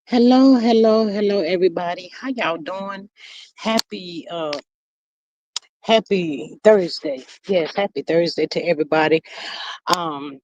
Hello, everybody. How y'all doing? Happy happy Thursday. Yes, happy Thursday to everybody. Um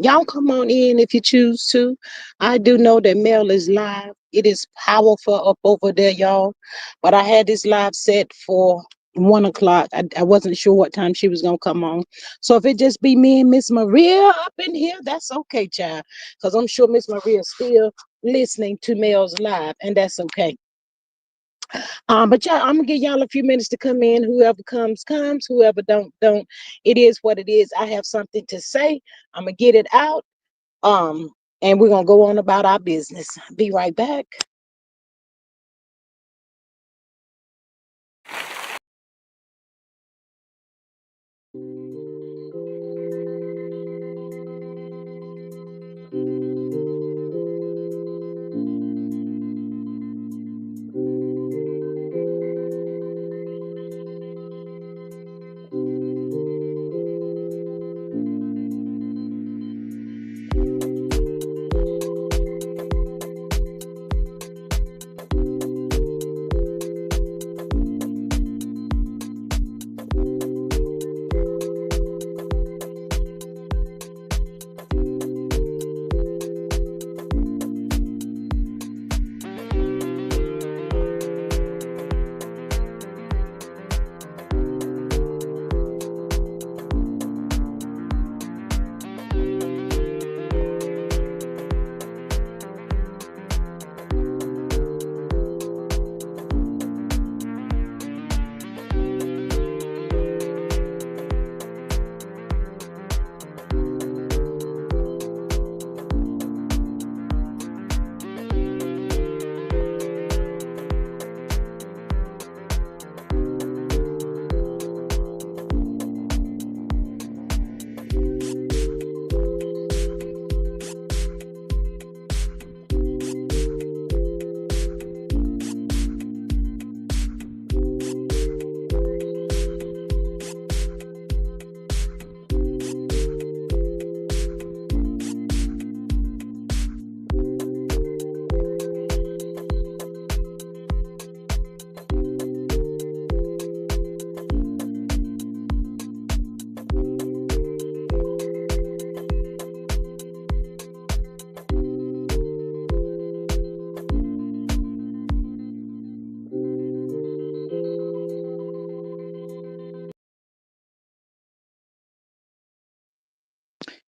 Y'all come on in if you choose to. I do know that Mel is live. It is powerful up over there, y'all. But I had this live set for 1 o'clock. I wasn't sure what time she was gonna come on. So if it just be me and Miss Maria up in here, that's okay, child. Because I'm sure Miss Maria is still listening to Mel's live, and that's okay. But yeah, I'm gonna give y'all a few minutes to come in. Whoever comes, comes. Whoever don't. It is what it is. I have something to say. I'm gonna get it out. Um, and we're gonna go on about our business. Be right back.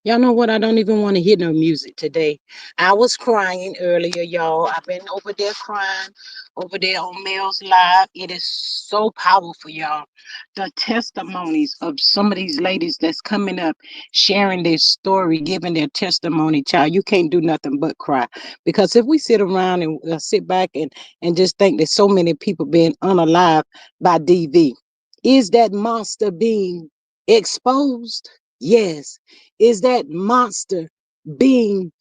Y'all know what? I don't even want to hear no music today. I was crying earlier, y'all. I've been over there crying over there on Mel's Live. It is so powerful, y'all. The testimonies of some of these ladies that's coming up, sharing their story, giving their testimony, child. You can't do nothing but cry. Because if we sit around and sit back and just think that so many people being unalive by DV, is that monster being exposed? Yes. Is that monster being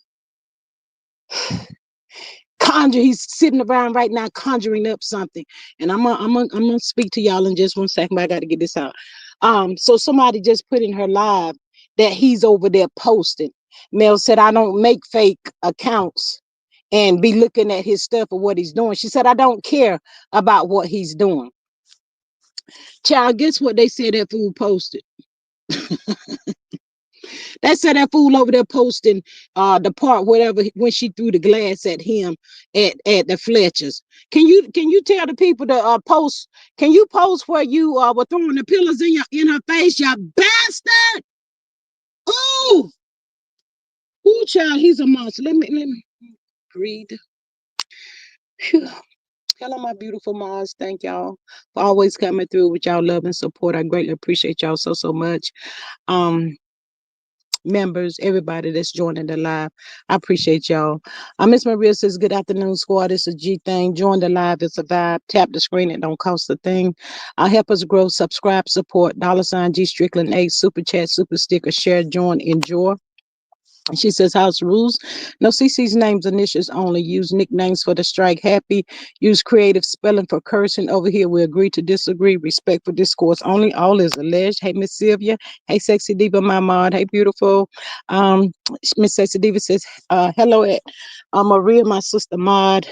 conjured? He's sitting around right now conjuring up something. And I'm gonna speak to y'all in just 1 second, but I gotta get this out. So somebody just put in her live that he's over there posting. Mel said, I don't make fake accounts and be looking at his stuff or what he's doing. She said, I don't care about what he's doing. Child, guess what they said that fool posted? They said that fool over there posting the part whatever when she threw the glass at him at the Fletchers. Can you tell the people to post? Can you post where you were throwing the pillows in her face, you bastard? Ooh, ooh, child, he's a monster. Let me breathe. Phew. Hello, my beautiful Mars. Thank y'all for always coming through with y'all love and support. I greatly appreciate y'all so much. Um, Members, everybody that's joining the live. I appreciate y'all. Miss Maria says, good afternoon, squad. It's a G thing. Join the live. It's a vibe. Tap the screen. It don't cost a thing. Help us grow. Subscribe, support. $G Strickland 8. Super chat, super sticker, share, join, enjoy. She says house rules. No CC's names initials only. Use nicknames for the strike. Happy. Use creative spelling for cursing. Over here we agree to disagree. Respect for discourse only. All is alleged. Hey Miss Sylvia. Hey Sexy Diva, my mod. Hey beautiful. Um Miss Sexy Diva says hello at Maria, my sister mod.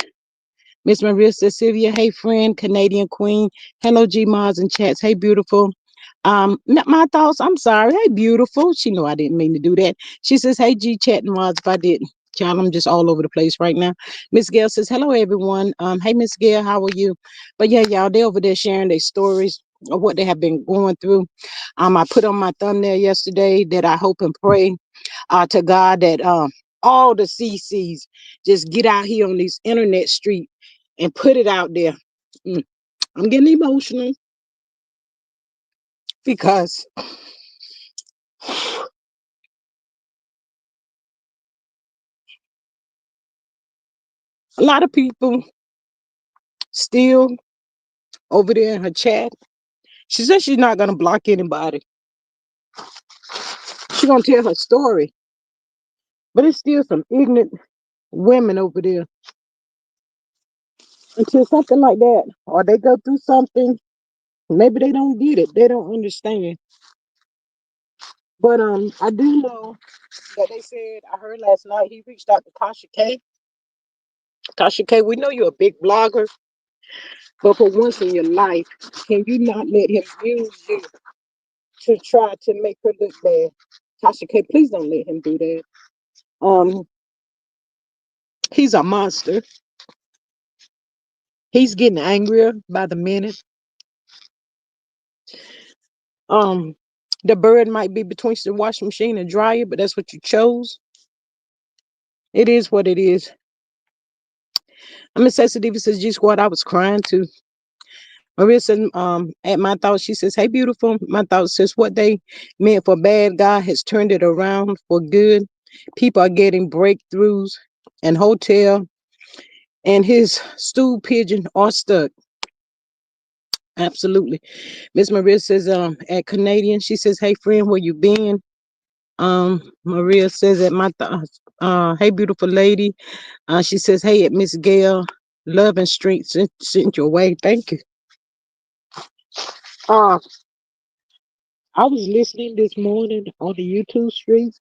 Miss Maria says, Sylvia, hey friend, Canadian Queen. Hello, G Mods and chats. Hey, beautiful. My thoughts. I'm sorry. Hey, beautiful. She know I didn't mean to do that. She says, hey, G chat and mods. If I didn't, child, I'm just all over the place right now. Miss Gail says, hello everyone. Hey, Miss Gail, how are you? But yeah, y'all, they over there sharing their stories of what they have been going through. I put on my thumbnail yesterday that I hope and pray to God that all the CCs just get out here on these internet street and put it out there. Mm, I'm getting emotional because a lot of people still over there in her chat. She says she's not gonna block anybody. She's gonna tell her story, but it's still some ignorant women over there until something like that, or they go through something. Maybe they don't get it. They don't understand. But I do know that they said I heard last night he reached out to Tasha K. Tasha K, we know you're a big blogger, but for once in your life, can you not let him use you to try to make her look bad? Tasha K, please don't let him do that. Um, he's a monster. He's getting angrier by the minute. Um, the bird might be between the washing machine and dryer, but that's what you chose. It is what it is. I'm a sensitive says G Squad. I was crying too. Maria said, at my thoughts, she says, hey, beautiful. My thoughts says, what they meant for bad, God has turned it around for good. People are getting breakthroughs, and hotel and his stool pigeon are stuck. Absolutely. Miss Maria says, at Canadian, she says, hey, friend, where you been? Maria says, at my thoughts, hey, beautiful lady. She says, hey, at Miss Gail, love and strength sent your way. Thank you. Uh, I was listening this morning on the YouTube streets,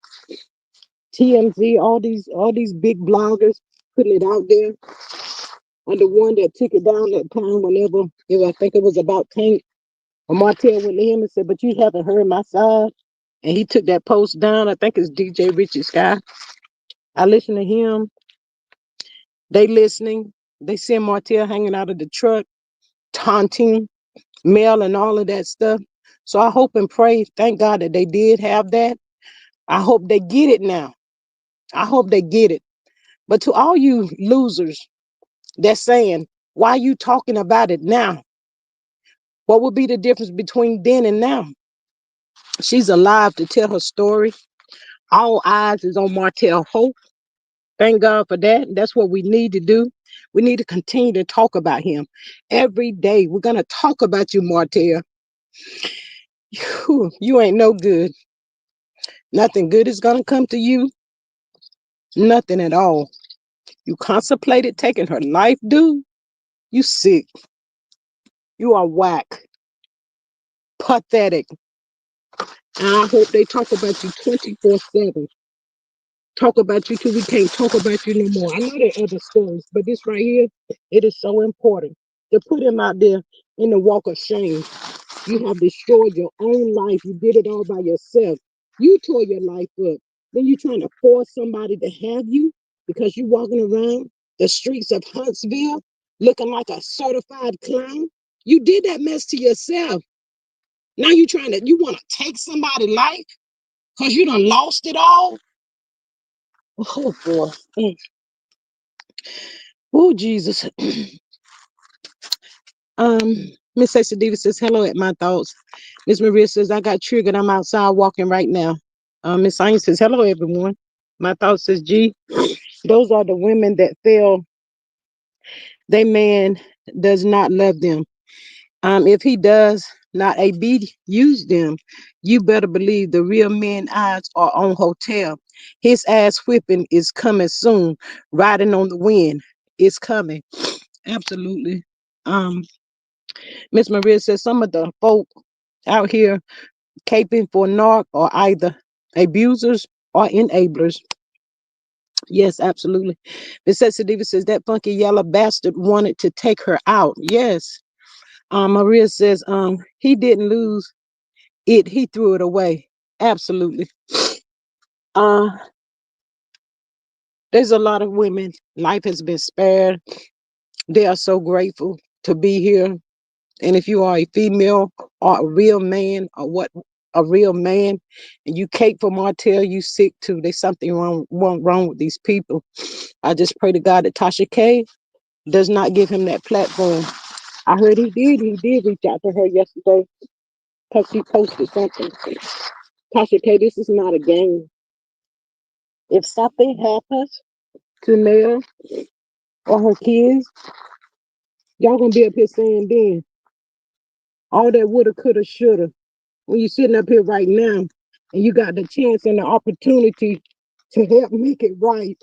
TMZ, all these big bloggers putting it out there. And the one that took it down that time, whenever I think it was about Tank or Martell went to him and said, "But you haven't heard my side." And he took that post down. I think it's DJ Richard Sky. I listen to him. They listening. They see Martell hanging out of the truck, taunting Mel and all of that stuff. So I hope and pray, thank God that they did have that. I hope they get it now. I hope they get it. But to all you losers that's saying, why are you talking about it now? What would be the difference between then and now? She's alive to tell her story. All eyes is on Martell Hope. Thank God for that. That's what we need to do. We need to continue to talk about him every day. We're going to talk about you, Martell. You ain't no good. Nothing good is going to come to you. Nothing at all. You contemplated taking her life, dude. You sick. You are whack. Pathetic. And I hope they talk about you 24/7. Talk about you till we can't talk about you no more. I know there are other stories, but this right here, it is so important to put him out there in the walk of shame. You have destroyed your own life. You did it all by yourself. You tore your life up. Then you trying to force somebody to have you because you walking around the streets of Huntsville looking like a certified clown. You did that mess to yourself. Now you want to take somebody's life because you done lost it all. Oh boy. Oh Jesus. Miss Sexy Diva says hello at my thoughts. Miss Maria says I got triggered. I'm outside walking right now. Miss Anya says hello everyone. My thoughts says G. Those are the women that feel they man does not love them. If he does not abuse them, you better believe the real men eyes are on hotel. His ass whipping is coming soon. Riding on the wind. It's coming. Absolutely. Um, Miss Maria says some of the folk out here caping for narc are either abusers or enablers. Yes, absolutely. Miss Diva says that funky yellow bastard wanted to take her out. Yes. Maria says he didn't lose it, he threw it away. Absolutely. Uh there's a lot of women. Life has been spared. They are so grateful to be here. And if you are a female or a real man or what a real man and you cape for Martell, you sick too. There's something wrong with these people. I just pray to God that Tasha K does not give him that platform. I heard he did reach out to her yesterday because she posted something. Tasha K, this is not a game. If something happens to Mel or her kids, y'all gonna be up here saying then all that woulda, coulda, shoulda. When you're sitting up here right now and you got the chance and the opportunity to help make it right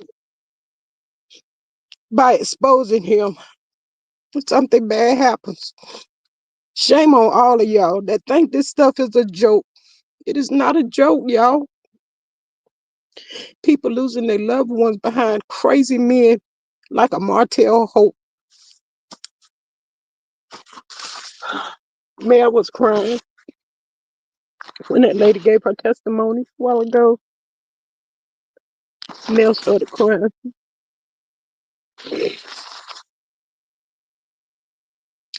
by exposing him when something bad happens. Shame on all of y'all that think this stuff is a joke. It is not a joke, y'all. People losing their loved ones behind crazy men like a Martell Holt. Mel was crying when that lady gave her testimony a while ago. Mel started crying.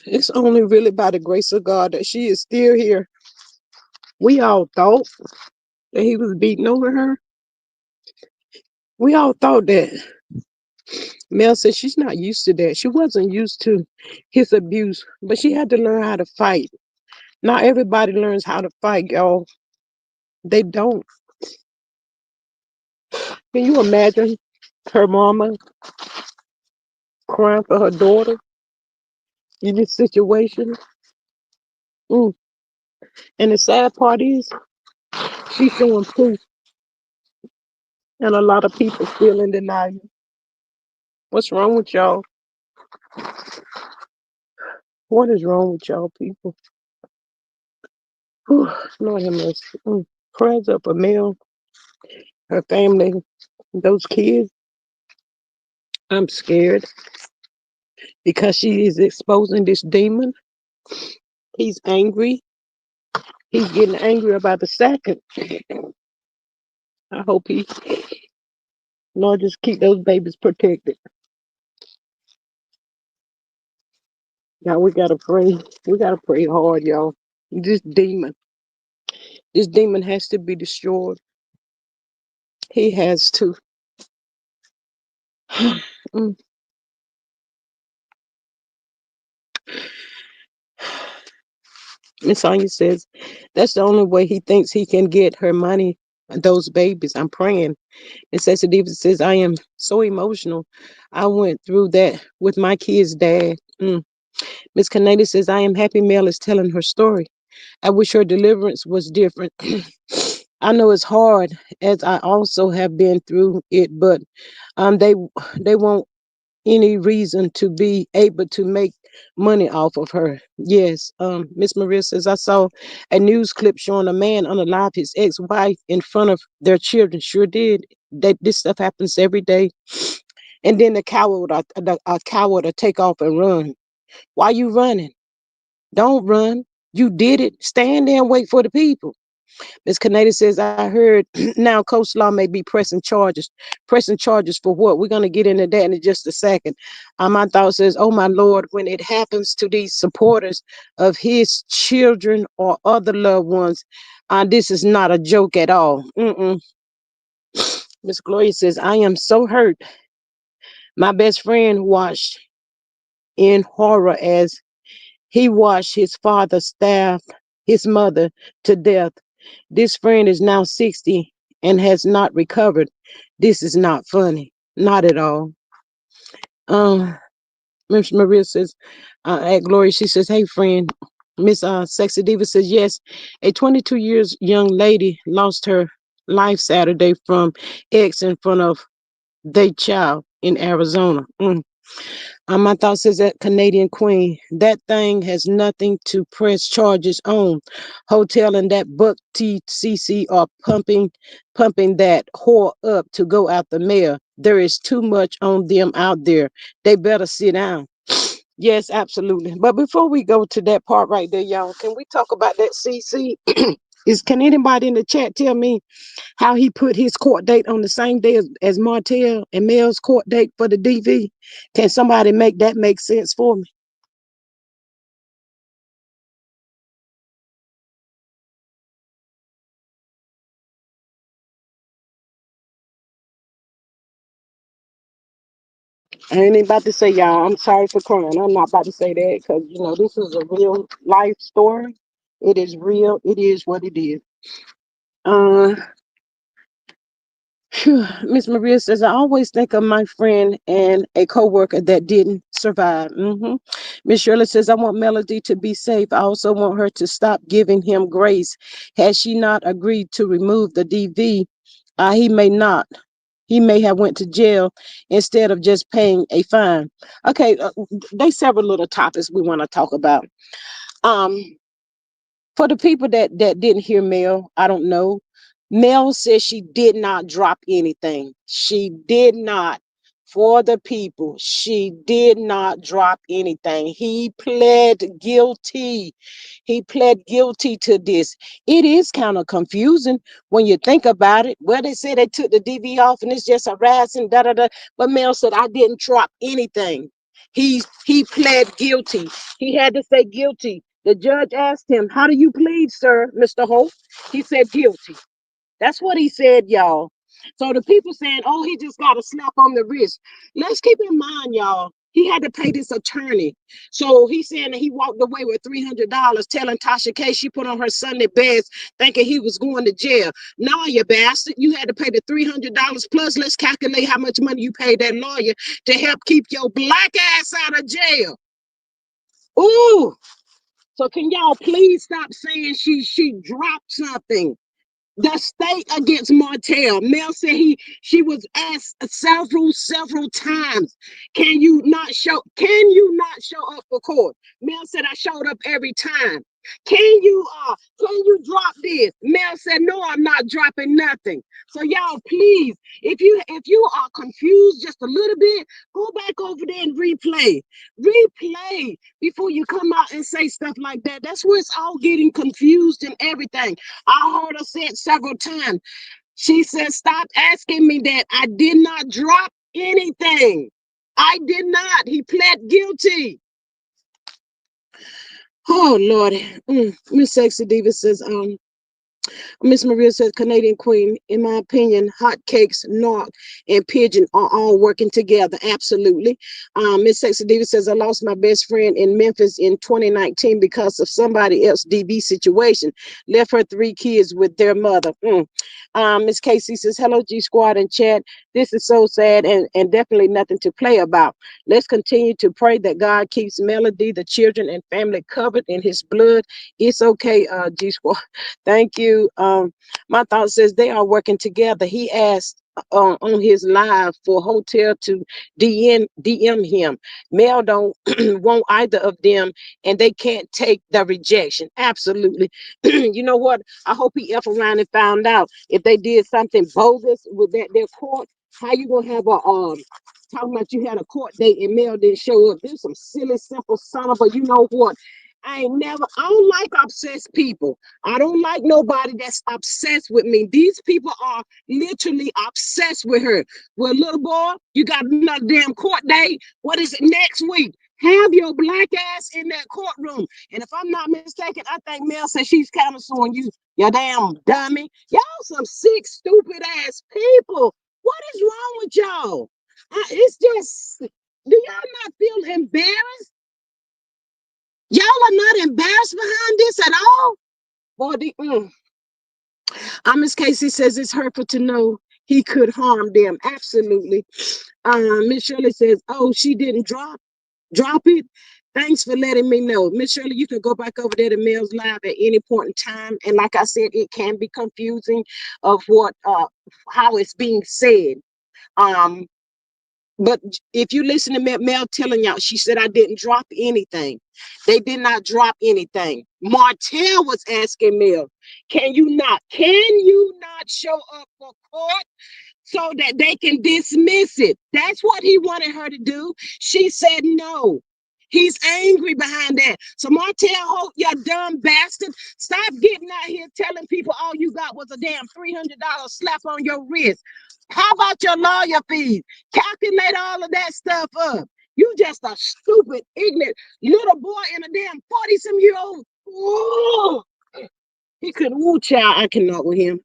It's only really by the grace of God that she is still here. We all thought that he was beating over her. We all thought that. Mel said she's not used to that. She wasn't used to his abuse, but she had to learn how to fight. Not everybody learns how to fight, y'all. They don't. Can you imagine her mama crying for her daughter in this situation? Mm. And the sad part is, she's showing proof, and a lot of people still in denial. What's wrong with y'all? What is wrong with y'all people? Whew, Lord have mercy. Prayers up for Mel, her family, those kids. I'm scared because she is exposing this demon. He's angry. He's getting angry about the second. I hope he, Lord, just keep those babies protected. Now we gotta pray. We gotta pray hard, y'all. This demon, this demon has to be destroyed. He has to. Mm. Miss Sonia says that's the only way he thinks he can get her money, those babies. I'm praying. And Ceci Davis says, I am so emotional. I went through that with my kid's dad. Miss Canady says, I am happy Mel is telling her story. I wish her deliverance was different. I know it's hard as I also have been through it, but they won't any reason to be able to make money off of her. Yes. Miss Maria says, I saw a news clip showing a man unalive his ex-wife in front of their children. Sure did. That this stuff happens every day. And then a coward will take off and run. Why you running? Don't run. You did it. Stand there and wait for the people. Ms. Canady says, I heard now Coach Law may be pressing charges. Pressing charges for what? We're going to get into that in just a second. My thought says, oh my Lord, when it happens to these supporters of his children or other loved ones, this is not a joke at all. Miss Gloria says, I am so hurt. My best friend watched in horror as he watched his father stab his mother to death. This friend is now 60 and has not recovered. This is not funny. Not at all. Miss Maria says, at Glory, she says, hey, friend. Miss Sexy Diva says, yes, a 22 years young lady lost her live Saturday from ex in front of their child in Arizona. My thoughts is that Canadian Queen, that thing has nothing to press charges on. Hotel and that Buck TCC are pumping that whore up to go out the mayor. There is too much on them out there. They better sit down. Yes, absolutely. But before we go to that part right there, y'all, can we talk about that CC? Can anybody in the chat tell me how he put his court date on the same day as Martell and Mel's court date for the DV? Can somebody make that make sense for me? I ain't about to say, y'all, I'm sorry for crying. I'm not about to say that because, this is a real life story. It is real. It is what it is. Uh, Miss Maria says, I always think of my friend and a coworker that didn't survive. Miss Shirley says, I want Melody to be safe. I also want her to stop giving him grace. Has she not agreed to remove the DV? He may not. He may have went to jail instead of just paying a fine. Okay, there's several little topics we want to talk about. Um, for the people that didn't hear Mel, I don't know. Mel says she did not drop anything. She did not. For the people, she did not drop anything. He pled guilty. He pled guilty to this. It is kind of confusing when you think about it. Well, they said they took the DV off and it's just harassing, da da da. But Mel said, I didn't drop anything. He pled guilty. He had to say guilty. The judge asked him, how do you plead, sir, Mr. Holt? He said guilty. That's what he said, y'all. So the people saying, oh, he just got a slap on the wrist. Let's keep in mind, y'all, he had to pay this attorney. So he's saying that he walked away with $300, telling Tasha K she put on her Sunday best, thinking he was going to jail. No, you bastard. You had to pay the $300 plus. Let's calculate how much money you paid that lawyer to help keep your black ass out of jail. Ooh. So can y'all please stop saying she dropped something? The state against Martell. Mel said she was asked several times, can you not show up for court? Mel said I showed up every time. Can you drop this? Mel said, no, I'm not dropping nothing. So y'all, please, if you are confused just a little bit, go back over there and replay before you come out and say stuff like that. That's where it's all getting confused and everything. I heard her say it several times. She said, stop asking me that. I did not drop anything. I did not. He pled guilty. Oh, Lord. Miss Sexy Diva says, Miss Maria says, Canadian Queen, in my opinion, hotcakes, Narc, and Pigeon are all working together. Absolutely. Miss Sexy Diva says, I lost my best friend in Memphis in 2019 because of somebody else's DV situation. Left her 3 kids with their mother. Miss Casey says, hello, G Squad and chat. This is so sad and definitely nothing to play about. Let's continue to pray that God keeps Melody, the children, and family covered in his blood. It's okay, G Squad. Thank you. My thought says they are working together. He asked on his live for hotel to DM him. Mel don't want either of them, and they can't take the rejection. Absolutely. You know what? I hope he F around and found out if they did something bogus with their court. How you gonna have a talking about you had a court date and Mel didn't show up? There's some silly, simple son of a you know what. I don't like obsessed people. I don't like nobody that's obsessed with me. These people are literally obsessed with her. Well, little boy, you got another damn court date. What is it next week? Have your black ass in that courtroom. And if I'm not mistaken, I think Mel said she's counseling you, you damn dummy. Y'all some sick, stupid ass people. What is wrong with y'all? It's just, do y'all not feel embarrassed? Y'all are not embarrassed behind this at all? Boy, Miss Casey says it's hurtful to know he could harm them. Absolutely. Miss Shirley says, oh, she didn't drop. Drop it. Thanks for letting me know. Miss Shirley, you can go back over there to Mel's Live at any point in time. And like I said, it can be confusing of what how it's being said. Um, but if you listen to Mel telling y'all, she said I didn't drop anything. They did not drop anything. Martell was asking Mel, can you not show up for court so that they can dismiss it? That's what he wanted her to do. She said no. He's angry behind that. So Martell Holt, you dumb bastard, stop getting out here telling people all you got was a damn $300 slap on your wrist. How about your lawyer fees? Calculate all of that stuff up. You just a stupid, ignorant little boy in a damn 40-some-year-old. Ooh. He could, woo, child, I cannot with him.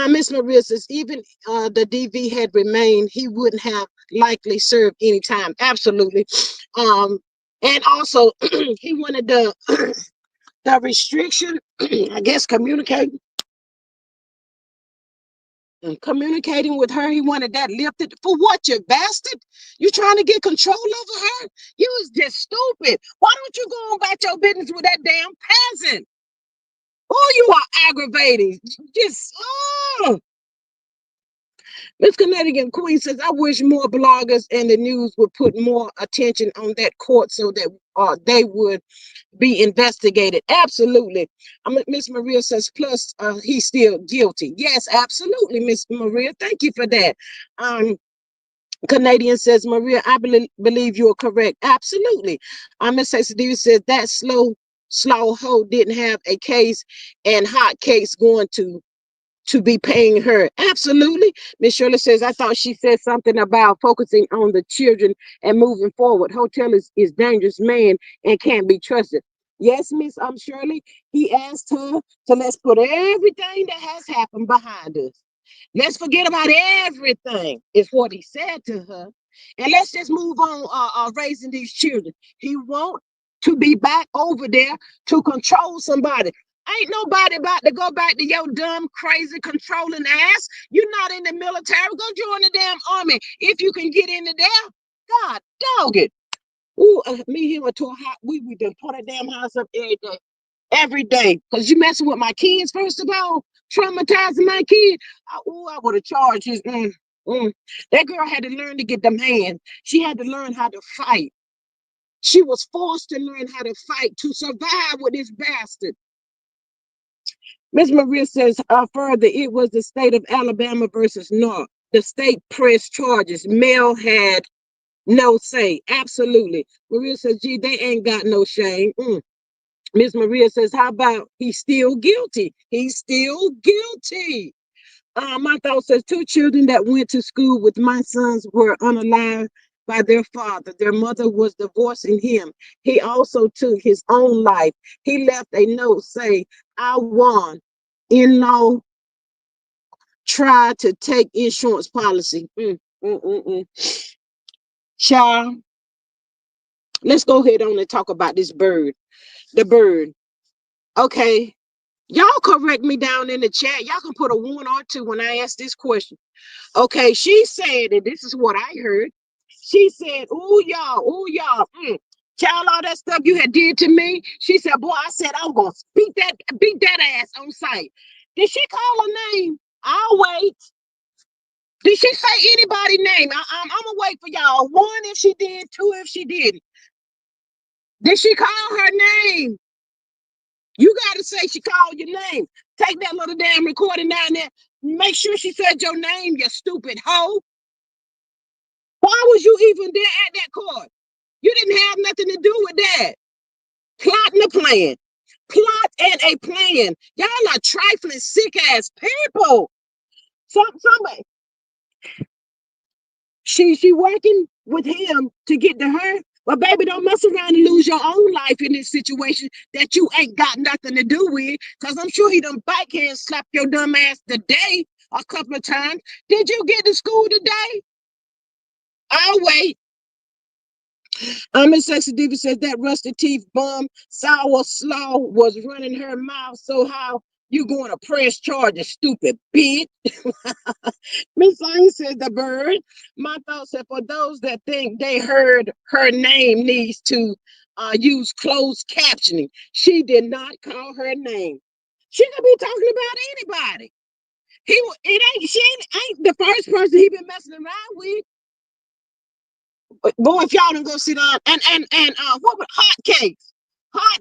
Miss Maria says, even the DV had remained, he wouldn't have likely served any time. Absolutely. And also, he wanted the restriction, I guess, communicating with her. He wanted that lifted. For what, you bastard? You trying to get control over her? You was just stupid. Why don't you go on about your business with that damn peasant? Oh, you are aggravating. Just, oh. Miss Connecticut Queen says, I wish more bloggers and the news would put more attention on that court so that they would be investigated. Absolutely. Miss Maria says, plus he's still guilty. Yes, absolutely, Miss Maria. Thank you for that. Canadian says, Maria, I believe you are correct. Absolutely. Miss Stevie says that slow hoe didn't have a case and hot case going to be paying her. Absolutely. Miss Shirley says, I thought she said something about focusing on the children and moving forward. Hotel is dangerous man and can't be trusted. Yes, Miss Shirley, he asked her to let's put everything that has happened behind us. Let's forget about everything, is what he said to her. And let's just move on raising these children. He wants to be back over there to control somebody. Ain't nobody about to go back to your dumb, crazy, controlling ass. You're not in the military. Go join the damn army if you can get into there. God dog it. Ooh, me here to a hot. We done put a damn house up every day. Every day. Because you messing with my kids, first of all, traumatizing my kid. I would have charged his. That girl had to learn to get them hands. She had to learn how to fight. She was forced to learn how to fight to survive with this bastard. Ms. Maria says further, it was the state of Alabama versus North. The state pressed charges. Mel had no say. Absolutely. Maria says, gee, they ain't got no shame. Ms. Maria says, how about he's still guilty? He's still guilty. My thought says, two children that went to school with my sons were unalive by their father. Their mother was divorcing him. He also took his own life. He left a note saying, I won. In-law tried to take insurance policy. Child, let's go ahead on and talk about this bird. The bird. Okay. Y'all correct me down in the chat. Y'all can put a 1 or 2 when I ask this question. Okay, she said, and this is what I heard. She said, ooh, y'all, child, all that stuff you had did to me. She said, boy, I said, I'm going to beat that ass on sight. Did she call her name? I'll wait. Did she say anybody's name? I'm going to wait for y'all. 1, if she did. 2, if she didn't. Did she call her name? You got to say she called your name. Take that little damn recording down there. Make sure she said your name, you stupid hoe. Why was you even there at that court? You didn't have nothing to do with that. Plotting a plan. Plot and a plan. Y'all are trifling, sick ass people. Somebody. She working with him to get to her. But baby, don't mess around and lose your own life in this situation that you ain't got nothing to do with. Because I'm sure he done backhand slapped your dumb ass today a couple of times. Did you get to school today? I'll wait. Miss Sexy Diva says that rusty teeth bum, sour slaw was running her mouth. So how You going to press charges, stupid bitch. Miss Lane said the bird. My thoughts are for those that think they heard her name needs to use closed captioning. She did not call her name. She could be talking about anybody. It ain't she ain't the first person he been messing around with. Boy, if y'all don't go sit down and what was hot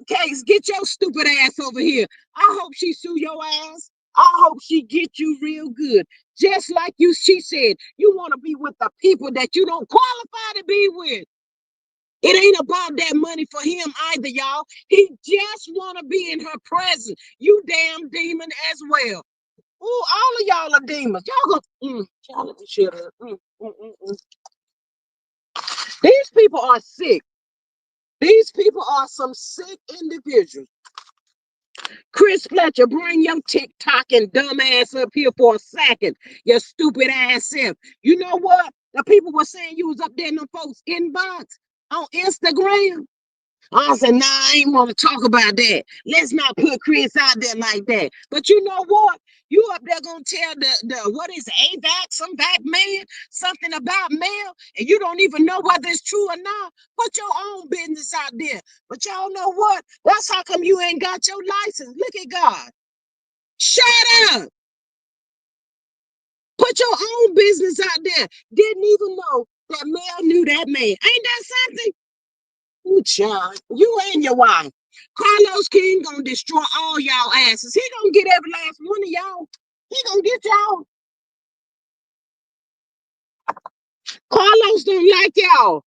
cakes, get your stupid ass over here. I hope she sue your ass. I hope she get you real good. Just like she said, you want to be with the people that you don't qualify to be with. It ain't about that money for him either, y'all. He just want to be in her presence. You damn demon as well. Ooh, all of y'all are demons. Y'all go, y'all let me shut up. These people are sick. These people are some sick individuals. Chris Fletcher, bring your TikTok and dumb ass up here for a second. Your stupid ass self. You know what? The people were saying you was up there in them folks' inbox on Instagram. I said, nah, I ain't want to talk about that. Let's not put Chris out there like that. But you know what? You up there gonna tell the what is it, AVAC, some vac man, something about mail, and you don't even know whether it's true or not. Put your own business out there. But y'all know what? That's how come you ain't got your license. Look at God. Shut up. Put your own business out there. Didn't even know that Mel knew that man. Ain't that something? Ooh, child, you and your wife. Carlos King gonna destroy all y'all asses. He gonna get every last one of y'all. He gonna get y'all. Carlos don't like y'all.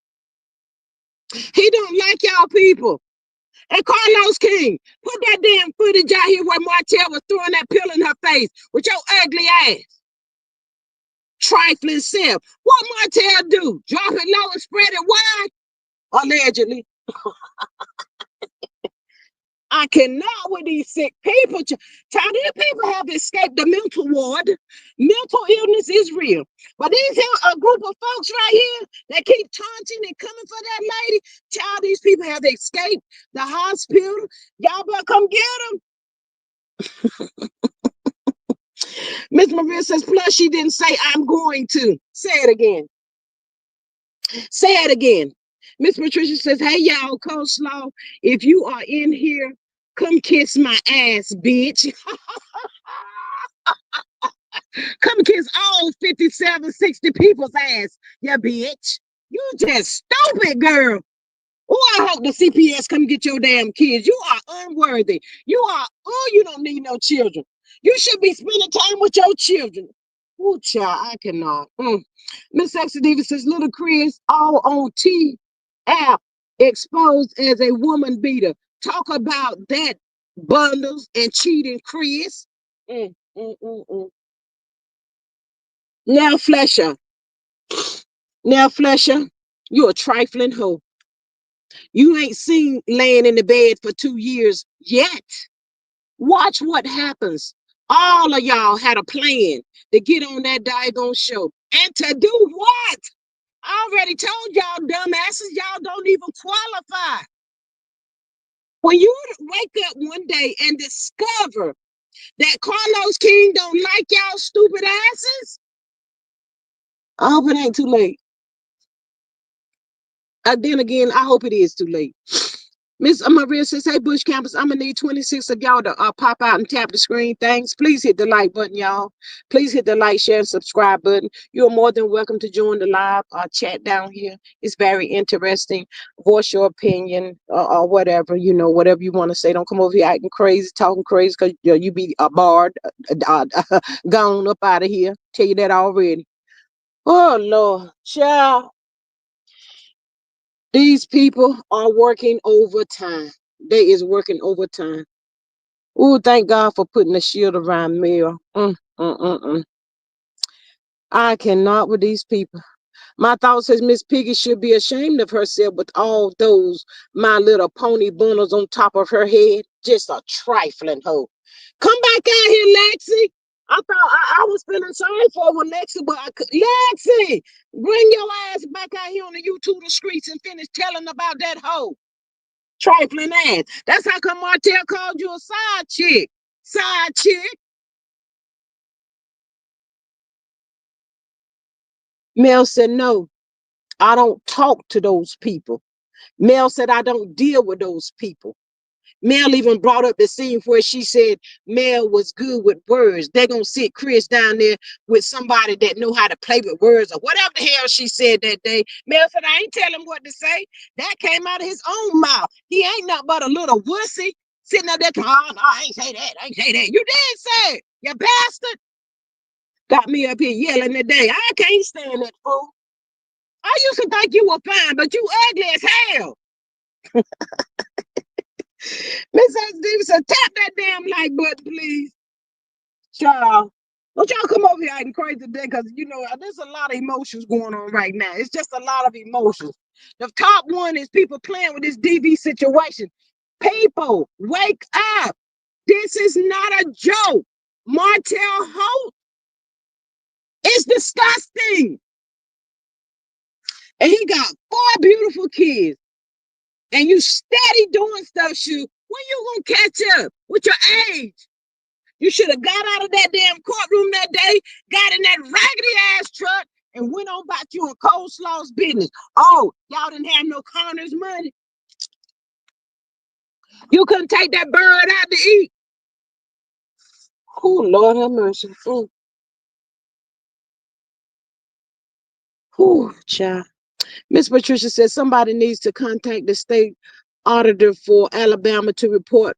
He don't like y'all people. And Carlos King, put that damn footage out here where Martell was throwing that pill in her face with your ugly ass. Trifling self. What Martell do? Drop it low and spread it wide? Allegedly. I cannot with these sick people. Child, these people have escaped the mental ward. Mental illness is real. But these here a group of folks right here that keep taunting and coming for that lady. Child, these people have escaped the hospital. Y'all better come get them. Miss Maria says, plus she didn't say I'm going to. Say it again. Say it again. Miss Patricia says, hey, y'all, Coleslaw, if you are in here, come kiss my ass, bitch. Come kiss all 57, 60 people's ass, you bitch. You just stupid, girl. Oh, I hope the CPS come get your damn kids. You are unworthy. You don't need no children. You should be spending time with your children. Oh, child, I cannot. Miss Sexy Diva says, little Chris, all on T app, exposed as a woman beater. Talk about that, bundles and cheating, Chris. Mm, mm, mm, mm. Now, Flesher. Now, Flesher, you a trifling hoe. You ain't seen laying in the bed for 2 years yet. Watch what happens. All of y'all had a plan to get on that daggone show. And to do what? I already told y'all dumbasses, y'all don't even qualify. When you wake up one day and discover that Carlos King don't like y'all stupid asses, I hope it ain't too late. Then again, I hope it is too late. Miss Maria says, hey, Bush Campus, I'm going to need 26 of y'all to pop out and tap the screen. Thanks. Please hit the like button, y'all. Please hit the like, share, and subscribe button. You're more than welcome to join the live chat down here. It's very interesting. Voice your opinion or whatever, whatever you want to say. Don't come over here acting crazy, talking crazy, because you be a barred, gone up out of here. Tell you that already. Oh, Lord. Child. These people are working overtime. They is working overtime. Oh, thank God for putting a shield around Mel. I cannot with these people. My thought says Miss Piggy should be ashamed of herself with all those My Little Pony bundles on top of her head. Just a trifling hoe. Come back out here, Lexi. I thought I was feeling sorry for her with Lexi, but Lexi, bring your ass back out here on the YouTube streets and finish telling about that hoe. Trifling ass. That's how come Martell called you a side chick. Side chick. Mel said, no, I don't talk to those people. Mel said, I don't deal with those people. Mel even brought up the scene where she said Mel was good with words. They're going to sit Chris down there with somebody that know how to play with words or whatever the hell she said that day. Mel said, I ain't tell him what to say. That came out of his own mouth. He ain't nothing but a little wussy sitting up there. Oh, no, I ain't say that. I ain't say that. You did say it, you bastard. Got me up here yelling today. I can't stand that fool. I used to think you were fine, but you ugly as hell. Miss Stevenson, tap that damn like button, please. Child. Don't y'all come over here acting crazy today, because you know there's a lot of emotions going on right now. It's just a lot of emotions. The top one is people playing with this DV situation. People, wake up. This is not a joke. Martell Holt is disgusting. And he got 4 beautiful kids. And you steady doing stuff, shoot. When you gonna catch up with your age? You should have got out of that damn courtroom that day, got in that raggedy ass truck, and went on about you and Coleslaw's business. Oh, y'all didn't have no coroner's money. You couldn't take that bird out to eat. Oh, Lord have mercy. Oh, child. Miss Patricia says somebody needs to contact the state auditor for Alabama to report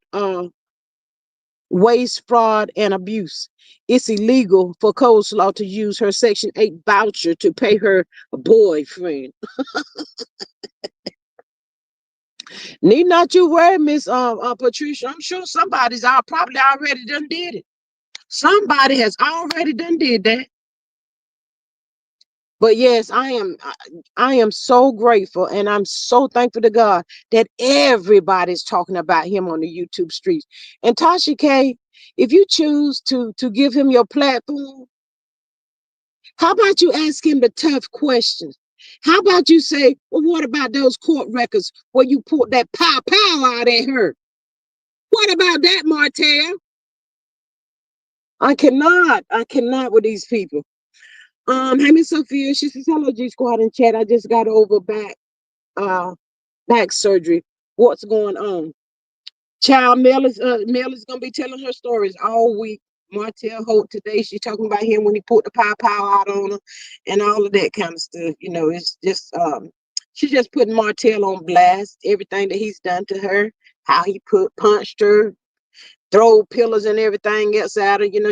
waste, fraud, and abuse. It's illegal for Coleslaw to use her Section 8 voucher to pay her boyfriend. Need not you worry, Miss Patricia. I'm sure somebody's probably already done did it. Somebody has already done did that. But yes, I am so grateful and I'm so thankful to God that everybody's talking about him on the YouTube streets. And Tasha K, if you choose to give him your platform, how about you ask him the tough questions? How about you say, well, what about those court records where you pulled that pow out at her? What about that, Martell? I cannot with these people. Hey, Miss Sophia, she says, hello, G Squad and chat. I just got over back surgery. What's going on? Child, Mel is gonna be telling her stories all week. Martell Holt today, she's talking about him when he put the pow out on her and all of that kind of stuff. You know, it's just she's just putting Martell on blast, everything that he's done to her, how he punched her, throw pillars and everything else at her. You know,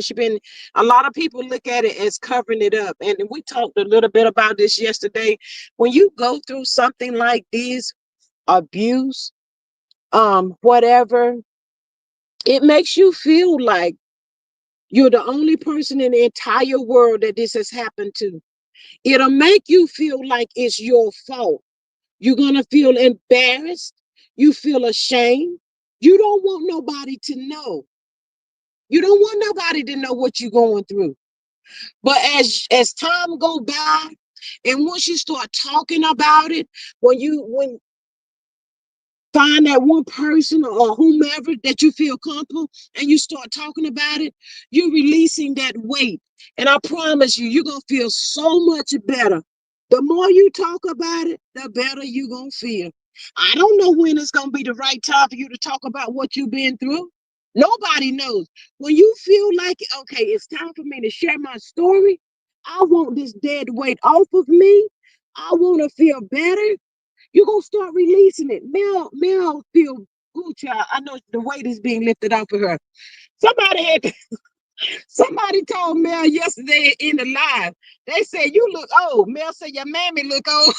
a lot of people look at it as covering it up. And we talked a little bit about this yesterday. When you go through something like this, abuse, whatever, it makes you feel like you're the only person in the entire world that this has happened to. It'll make you feel like it's your fault. You're going to feel embarrassed. You feel ashamed. You don't want nobody to know. You don't want nobody to know what you're going through. But as time go by, and once you start talking about it, when find that one person or whomever that you feel comfortable and you start talking about it, you're releasing that weight. And I promise you, you're going to feel so much better. The more you talk about it, the better you're going to feel. I don't know when it's going to be the right time for you to talk about what you've been through. Nobody knows. When you feel like, okay, it's time for me to share my story, I want this dead weight off of me. I want to feel better. You're gonna start releasing it. Mel feel good, child. I know the weight is being lifted off of her. Somebody told Mel yesterday in the live. They said you look old. Mel said your mammy look old.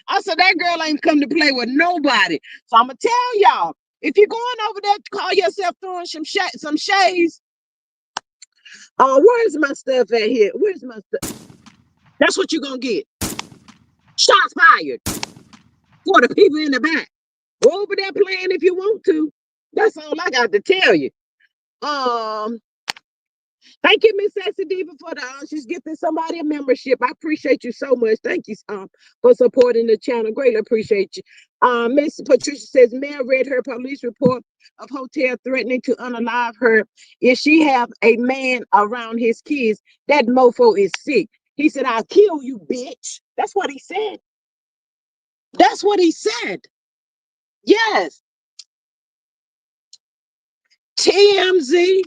I said that girl ain't come to play with nobody. So I'm gonna tell y'all, if you're going over there to call yourself throwing some shades, where's my stuff at here? Where's my stuff? That's what you're gonna get. Shots fired for the people in the back. Go over there playing if you want to. That's all I got to tell you. Um, Thank you, Miss Sassy Diva, for the she's gifting somebody a membership. I appreciate you so much. Thank you for supporting the channel. Greatly appreciate you. Miss Patricia says Mel read her police report of hotel threatening to unalive her if she have a man around his kids. That mofo is sick. He said, "I'll kill you, bitch." That's what he said. That's what he said. Yes. TMZ,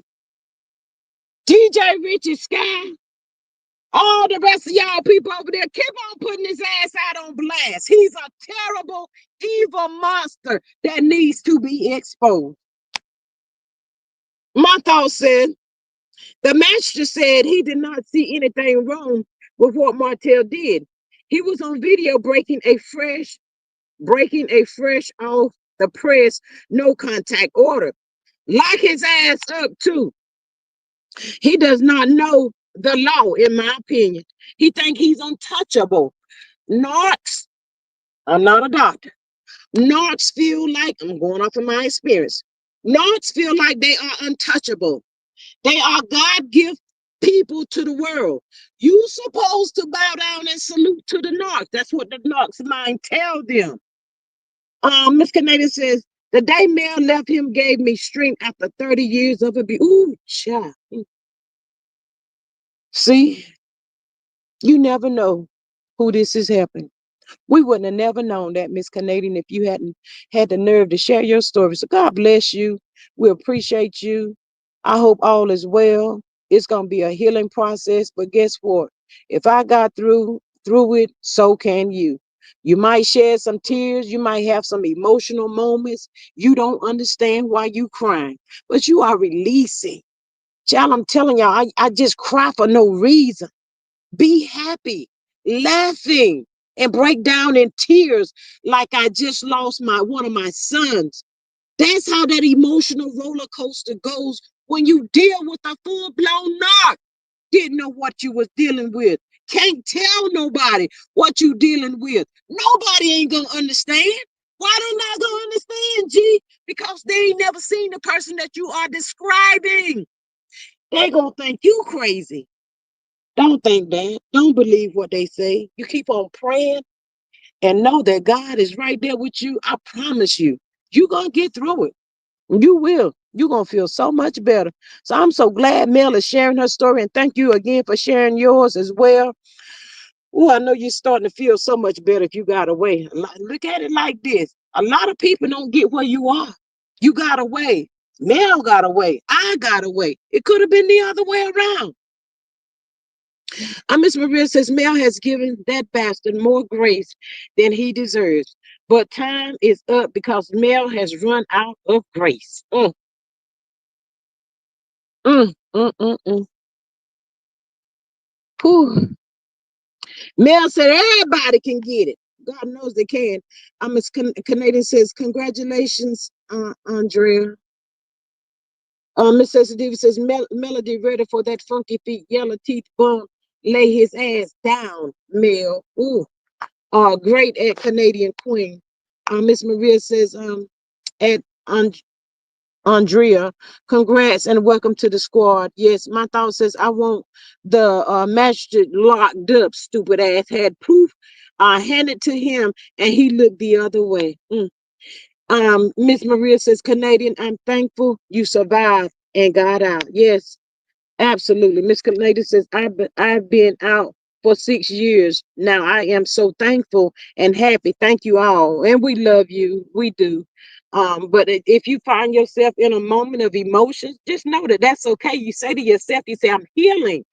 DJ Richie Sky, all the rest of y'all people over there, keep on putting his ass out on blast. He's a terrible, evil monster that needs to be exposed. My thought said, the master said he did not see anything wrong with what Martell did. He was on video breaking a fresh off the press no contact order. Lock his ass up too. He does not know the law, in my opinion. He think he's untouchable. Narcs, I'm not a doctor. Narcs feel like, I'm going off of my experience. Narcs feel like they are untouchable. They are God-gift people to the world. You supposed to bow down and salute to the narcs. That's what the narcs mind tell them. Miss Canadian says, the day Mel left him gave me strength after 30 years of abuse. Ooh, child. See, you never know who this is helping. We wouldn't have never known that, Miss Canadian, if you hadn't had the nerve to share your story. So God bless you. We appreciate you. I hope all is well. It's gonna be a healing process, but guess what? If I got through it, so can you. You might shed some tears, you might have some emotional moments. You don't understand why you crying, but you are releasing. Child, I'm telling y'all, I just cry for no reason. Be happy, laughing, and break down in tears like I just lost my one of my sons. That's how that emotional roller coaster goes when you deal with a full-blown narc. Didn't know what you was dealing with. Can't tell nobody what you dealing with. Nobody ain't gonna understand. Why they not gonna understand, G? Because they ain't never seen the person that you are describing. They gonna think you crazy. Don't think that. Don't believe what they say. You keep on praying and know that God is right there with you. I promise you, you're going to get through it. You will. You're going to feel so much better. So I'm so glad Mel is sharing her story. And thank you again for sharing yours as well. Oh, I know you're starting to feel so much better if you got away. Look at it like this. A lot of people don't get where you are. You got away. Mel got away. I got away. It could have been the other way around. Miss Maria says Mel has given that bastard more grace than he deserves. But time is up because Mel has run out of grace. Mm, mm, mm, mm. Whew. Mel said everybody can get it. God knows they can. Miss Canadian says, congratulations, Andrea. Miss Sensitivity says, Melody ready for that funky feet, yellow teeth bump. Lay his ass down, Mel. Ooh. Great at Canadian Queen. Miss Maria says, at Andrea, congrats and welcome to the squad. Yes, my thought says I want the magistrate locked up, stupid ass had proof. Handed to him and he looked the other way. Miss Maria says, Canadian, I'm thankful you survived and got out. Yes, absolutely. Miss Canadian says, I've been out for 6 years now. I am so thankful and happy. Thank you all. And we love you. We do. But if you find yourself in a moment of emotion, just know that that's okay. You say to yourself, you say, I'm healing.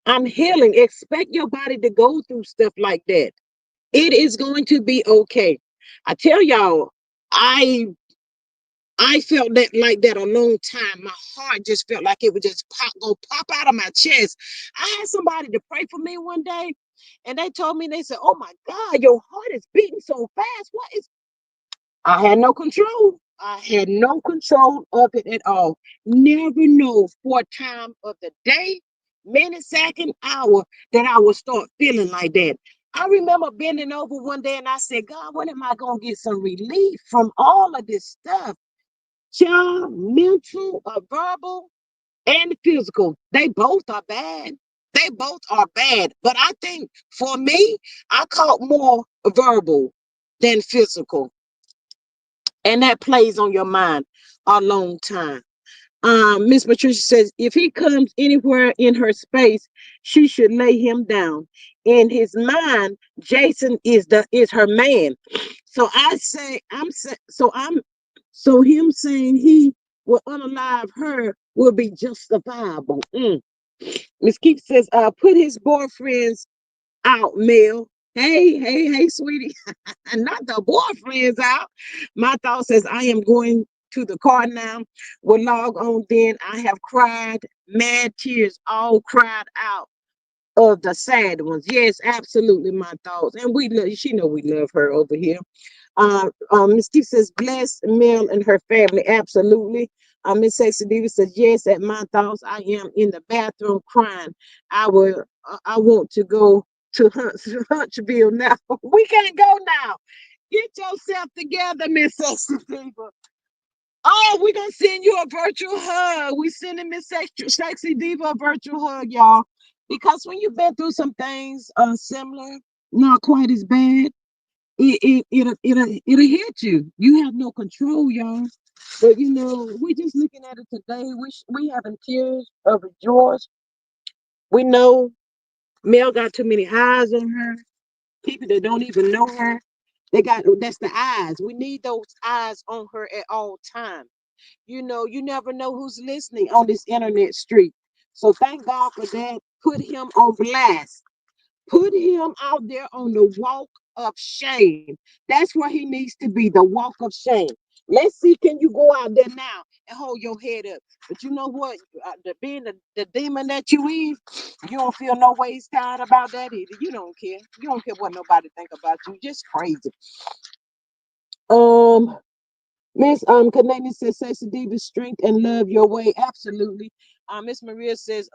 I'm healing. Expect your body to go through stuff like that. It is going to be okay. I tell y'all, I I felt that like that a long time. My heart just felt like it would just pop out of my chest. I had somebody to pray for me one day, and they told me, they said, "Oh my God, your heart is beating so fast. What is?" I had no control. I had no control of it at all. Never know what time of the day, minute, second, hour that I would start feeling like that. I remember bending over one day and I said, God, when am I going to get some relief from all of this stuff? Child, mental or verbal. and the physical. They both are bad. They both are bad. But I think for me, I caught more verbal than physical. And that plays on your mind a long time. Miss Patricia says if he comes anywhere in her space, she should lay him down. In his mind, Jason is her man. So I say so him saying he will unalive her will be justifiable. Miss Keith says, put his boyfriends out, Mel. Hey, sweetie. Not the boyfriends out. My thought says, I am going to the car now. Will log on then. I have cried mad tears, all cried out of the sad ones. Yes, absolutely, my thoughts. And we love, she know we love her over here. Miss Keith says, bless Mel and her family. Absolutely. Miss Sexy Diva says, yes, at my thoughts, I am in the bathroom crying. I want to go to Huntsville now. We can't go now. Get yourself together, Miss Sexy Diva. Oh, we're gonna send you a virtual hug. We sending Miss Sexy Diva a virtual hug, y'all. Because when you've been through some things similar, not quite as bad, it'll hit you. You have no control, y'all. But you know, we just looking at it today. We having tears of joy. We know Mel got too many eyes on her. People that don't even know her, that's the eyes. We need those eyes on her at all times. You know, you never know who's listening on this internet street. So thank God for that. Put him on blast. Put him out there on the walk of shame. That's where he needs to be, the walk of shame. Let's see, can you go out there now and hold your head up? But you know what? Being the demon that you is, you don't feel no ways tired about that either. You don't care. You don't care what nobody think about you. Just crazy. Um, Miss Canadian says, "Sexy Diva, strength and love your way." Absolutely. Miss Maria says,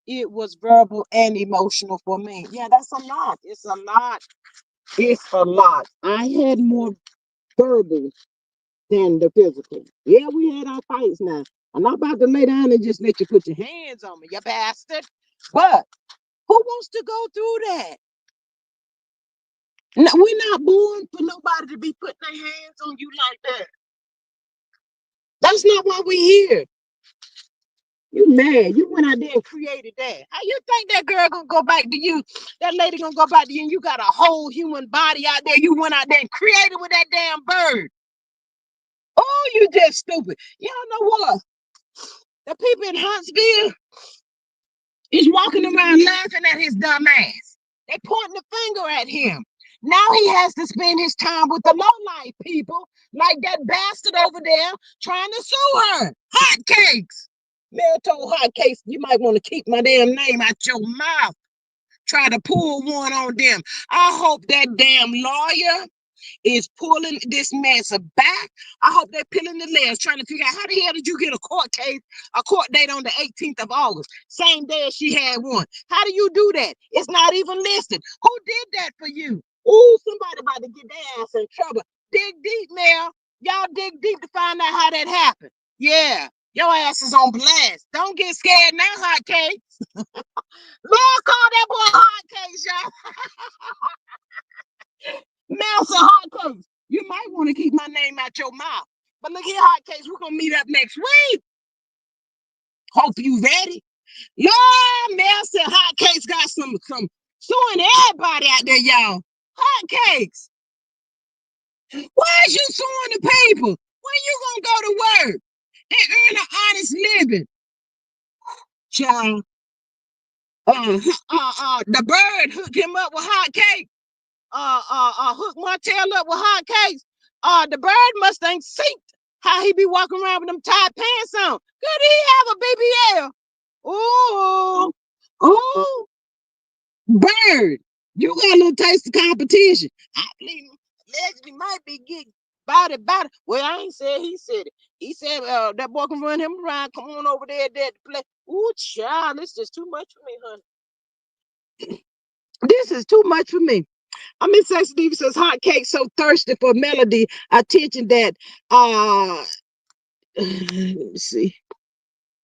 it was verbal and emotional for me. Yeah, that's a lot. It's a lot. It's a lot. I had more verbal than the physical. Yeah, we had our fights now. I'm not about to lay down and just let you put your hands on me, you bastard. But who wants to go through that? No, we're not born for nobody to be putting their hands on you like that. That's not why we're here. You mad. You went out there and created that. How you think that girl gonna go back to you? That lady gonna go back to you and you got a whole human body out there. You went out there and created with that damn bird. Oh, you just stupid. Y'all know what? The people in Huntsville is walking around laughing at his dumb ass. They pointing the finger at him. Now he has to spend his time with the low-life people, like that bastard over there trying to sue her. Hotcakes. Mel told Hotcakes, you might want to keep my damn name out your mouth. Try to pull one on them. I hope that damn lawyer is pulling this mess back. I hope they're peeling the layers, trying to figure out how the hell did you get a court date on the 18th of August, same day as she had one. How do you do that? It's not even listed. Who did that for you? Ooh, somebody about to get their ass in trouble. Dig deep, Mel. Y'all dig deep to find out how that happened. Yeah, your ass is on blast. Don't get scared now, Hotcakes. Lord, call that boy Hotcakes, y'all. Mouse a Hotcakes. You might want to keep my name out your mouth. But look here, Hotcakes, we're going to meet up next week. Hope you ready. Lord, Mouse and Hotcakes got some suing everybody out there, y'all. Hotcakes. Why is you suing the people? When you going to go to work and earn an honest living? Child. The bird hooked him up with Hotcakes. Hook Martell up with Hotcakes. The bird mustang synced how he be walking around with them tight pants on. Could he have a BBL? Oh, oh, bird. You got a little taste of competition. I believe allegedly might be getting body. Well, I ain't said he said it. He said that boy can run him around. Come on over there to play. Ooh, child, this is too much for me, honey. This is too much for me. I mean, Sex Steve says Hotcakes so thirsty for melody attention that let me see.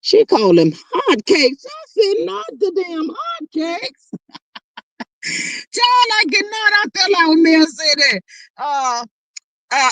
She called them hotcakes. I said, not the damn hotcakes. Child, I cannot. I feel like Mel said that.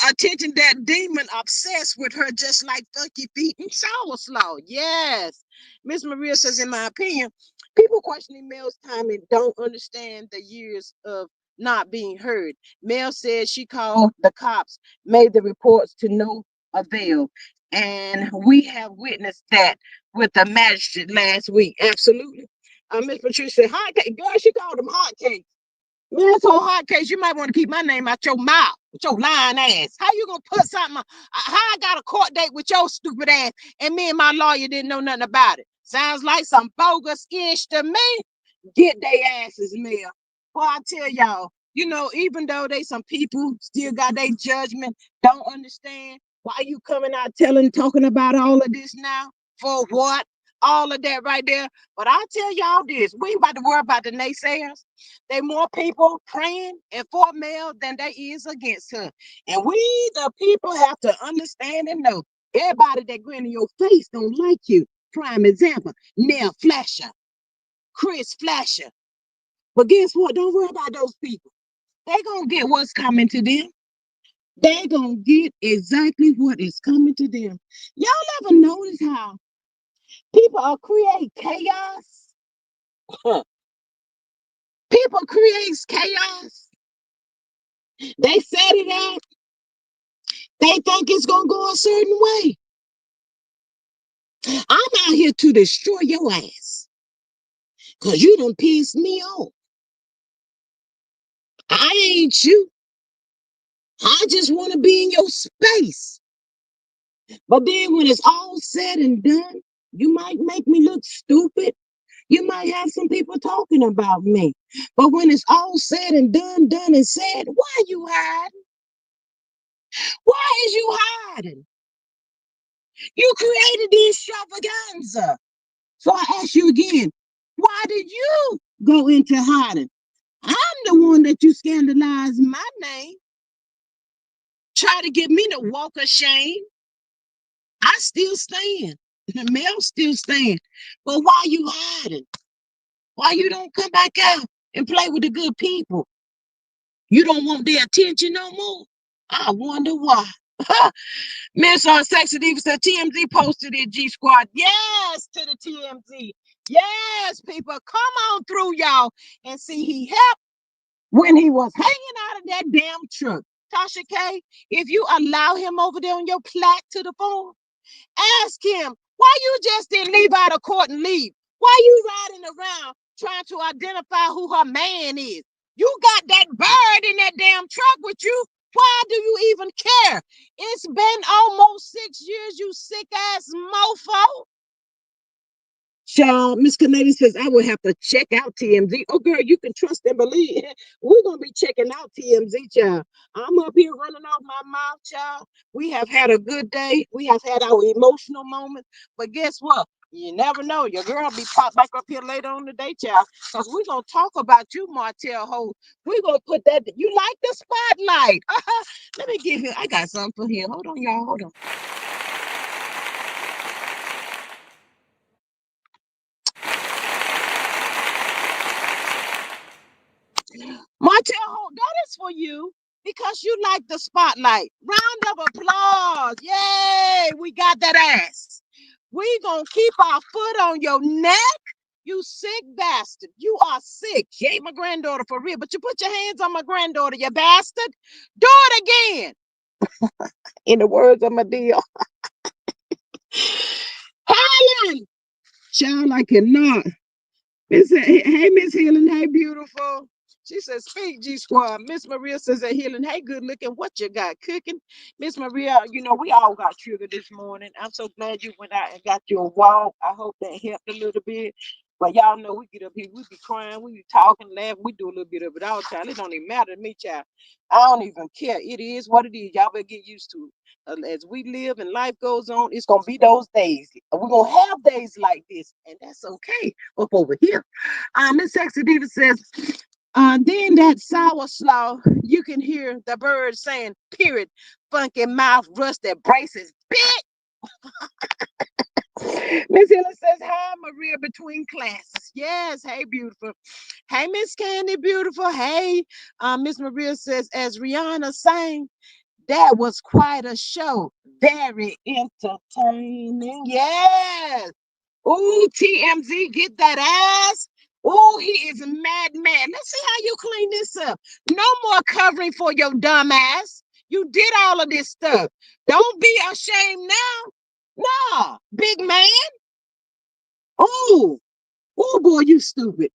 Attention, that demon obsessed with her just like funky feet and sour slaw. Yes. Miss Maria says, in my opinion, people questioning Mel's timing don't understand the years of not being heard. Mel says she called the cops, made the reports to no avail. And we have witnessed that with the magistrate last week. Absolutely. Miss Patricia said, hot cake. Girl, she called them hot cakes. Man, so hard case, you might want to keep my name out your mouth with your lying ass. How you gonna put something? How I got a court date with your stupid ass, and me and my lawyer didn't know nothing about it? Sounds like some bogus ish to me. Get their asses, Mel. Well, I tell y'all, even though they some people still got their judgment, don't understand why you coming out talking about all of this now. For what? All of that right there. But I tell y'all this, we ain't about to worry about the naysayers. They more people praying and for Mel than they is against her. And we, the people, have to understand and know everybody that grin in your face don't like you. Prime example, Nell Flasher, Chris Flasher. But guess what? Don't worry about those people. They gonna get what's coming to them. They gonna get exactly what is coming to them. Y'all ever notice how people are create chaos? People create chaos. They set it out. They think it's gonna go a certain way. I'm out here to destroy your ass. Cause you done pissed me off. I ain't you. I just want to be in your space. But then when it's all said and done, you might make me look stupid. You might have some people talking about me. But when it's all said and done and said, why are you hiding? Why is you hiding? You created the extravaganza. So I ask you again, why did you go into hiding? I'm the one that you scandalized my name. Try to get me to walk of shame. I still stand. The Mel still stand. But why you hiding? Why you don't come back out and play with the good people? You don't want their attention no more? I wonder why. Miss Sexy Diva said TMZ posted it, G Squad. Yes, to the TMZ. Yes, people, come on through, y'all, and see he helped when he was hanging out of that damn truck. Tasha K, if you allow him over there on your plaque to the phone, ask him why you just didn't leave out of court and leave. Why you riding around trying to identify who her man is? You got that bird in that damn truck with you. Why do you even care? It's been almost 6 years, you sick ass mofo. Child, Miss Canadian says, I will have to check out TMZ. Oh, girl, you can trust and believe. We're going to be checking out TMZ, child. I'm up here running off my mouth, child. We have had a good day. We have had our emotional moments. But guess what? You never know. Your girl be popped back up here later on the day, child. Because we're going to talk about you, Martell Holt. We're going to put that. You like the spotlight. Let me give you. I got something for him. Hold on, y'all. Hold on. Martell Holt, that is for you because you like the spotlight. Round of applause. Yay, we got that ass. We gonna keep our foot on your neck. You sick bastard. You are sick. She ain't my granddaughter for real, but you put your hands on my granddaughter, you bastard. Do it again. In the words of my deal. Helen! Child, I cannot. Hey, Miss Healing. Hey, beautiful. She says, speak, G Squad. Miss Maria says, hey, Healing. Hey, good looking. What you got cooking? Miss Maria, we all got sugar this morning. I'm so glad you went out and got your walk. I hope that helped a little bit. But y'all know we get up here, we be crying, we be talking, laughing, we do a little bit of it all the time. It don't even matter to me, child. I don't even care. It is what it is. Y'all better get used to it. As we live and life goes on, it's gonna be those days. We're gonna have days like this, and that's okay. Up over here. Miss Sexy Diva says, then that sour slaw, you can hear the bird saying, period, funky mouth, rusted braces, bitch. Miss Hilla says, hi, Maria, between classes. Yes, hey, beautiful. Hey, Miss Candy, beautiful. Hey, Miss Maria says, as Rihanna sang, that was quite a show. Very entertaining. Yes. Ooh, TMZ, get that ass. Ooh, he is mad, mad. Let's see how you clean this up. No more covering for your dumb ass. You did all of this stuff. Don't be ashamed now. Nah, big man. Oh, oh boy, you stupid.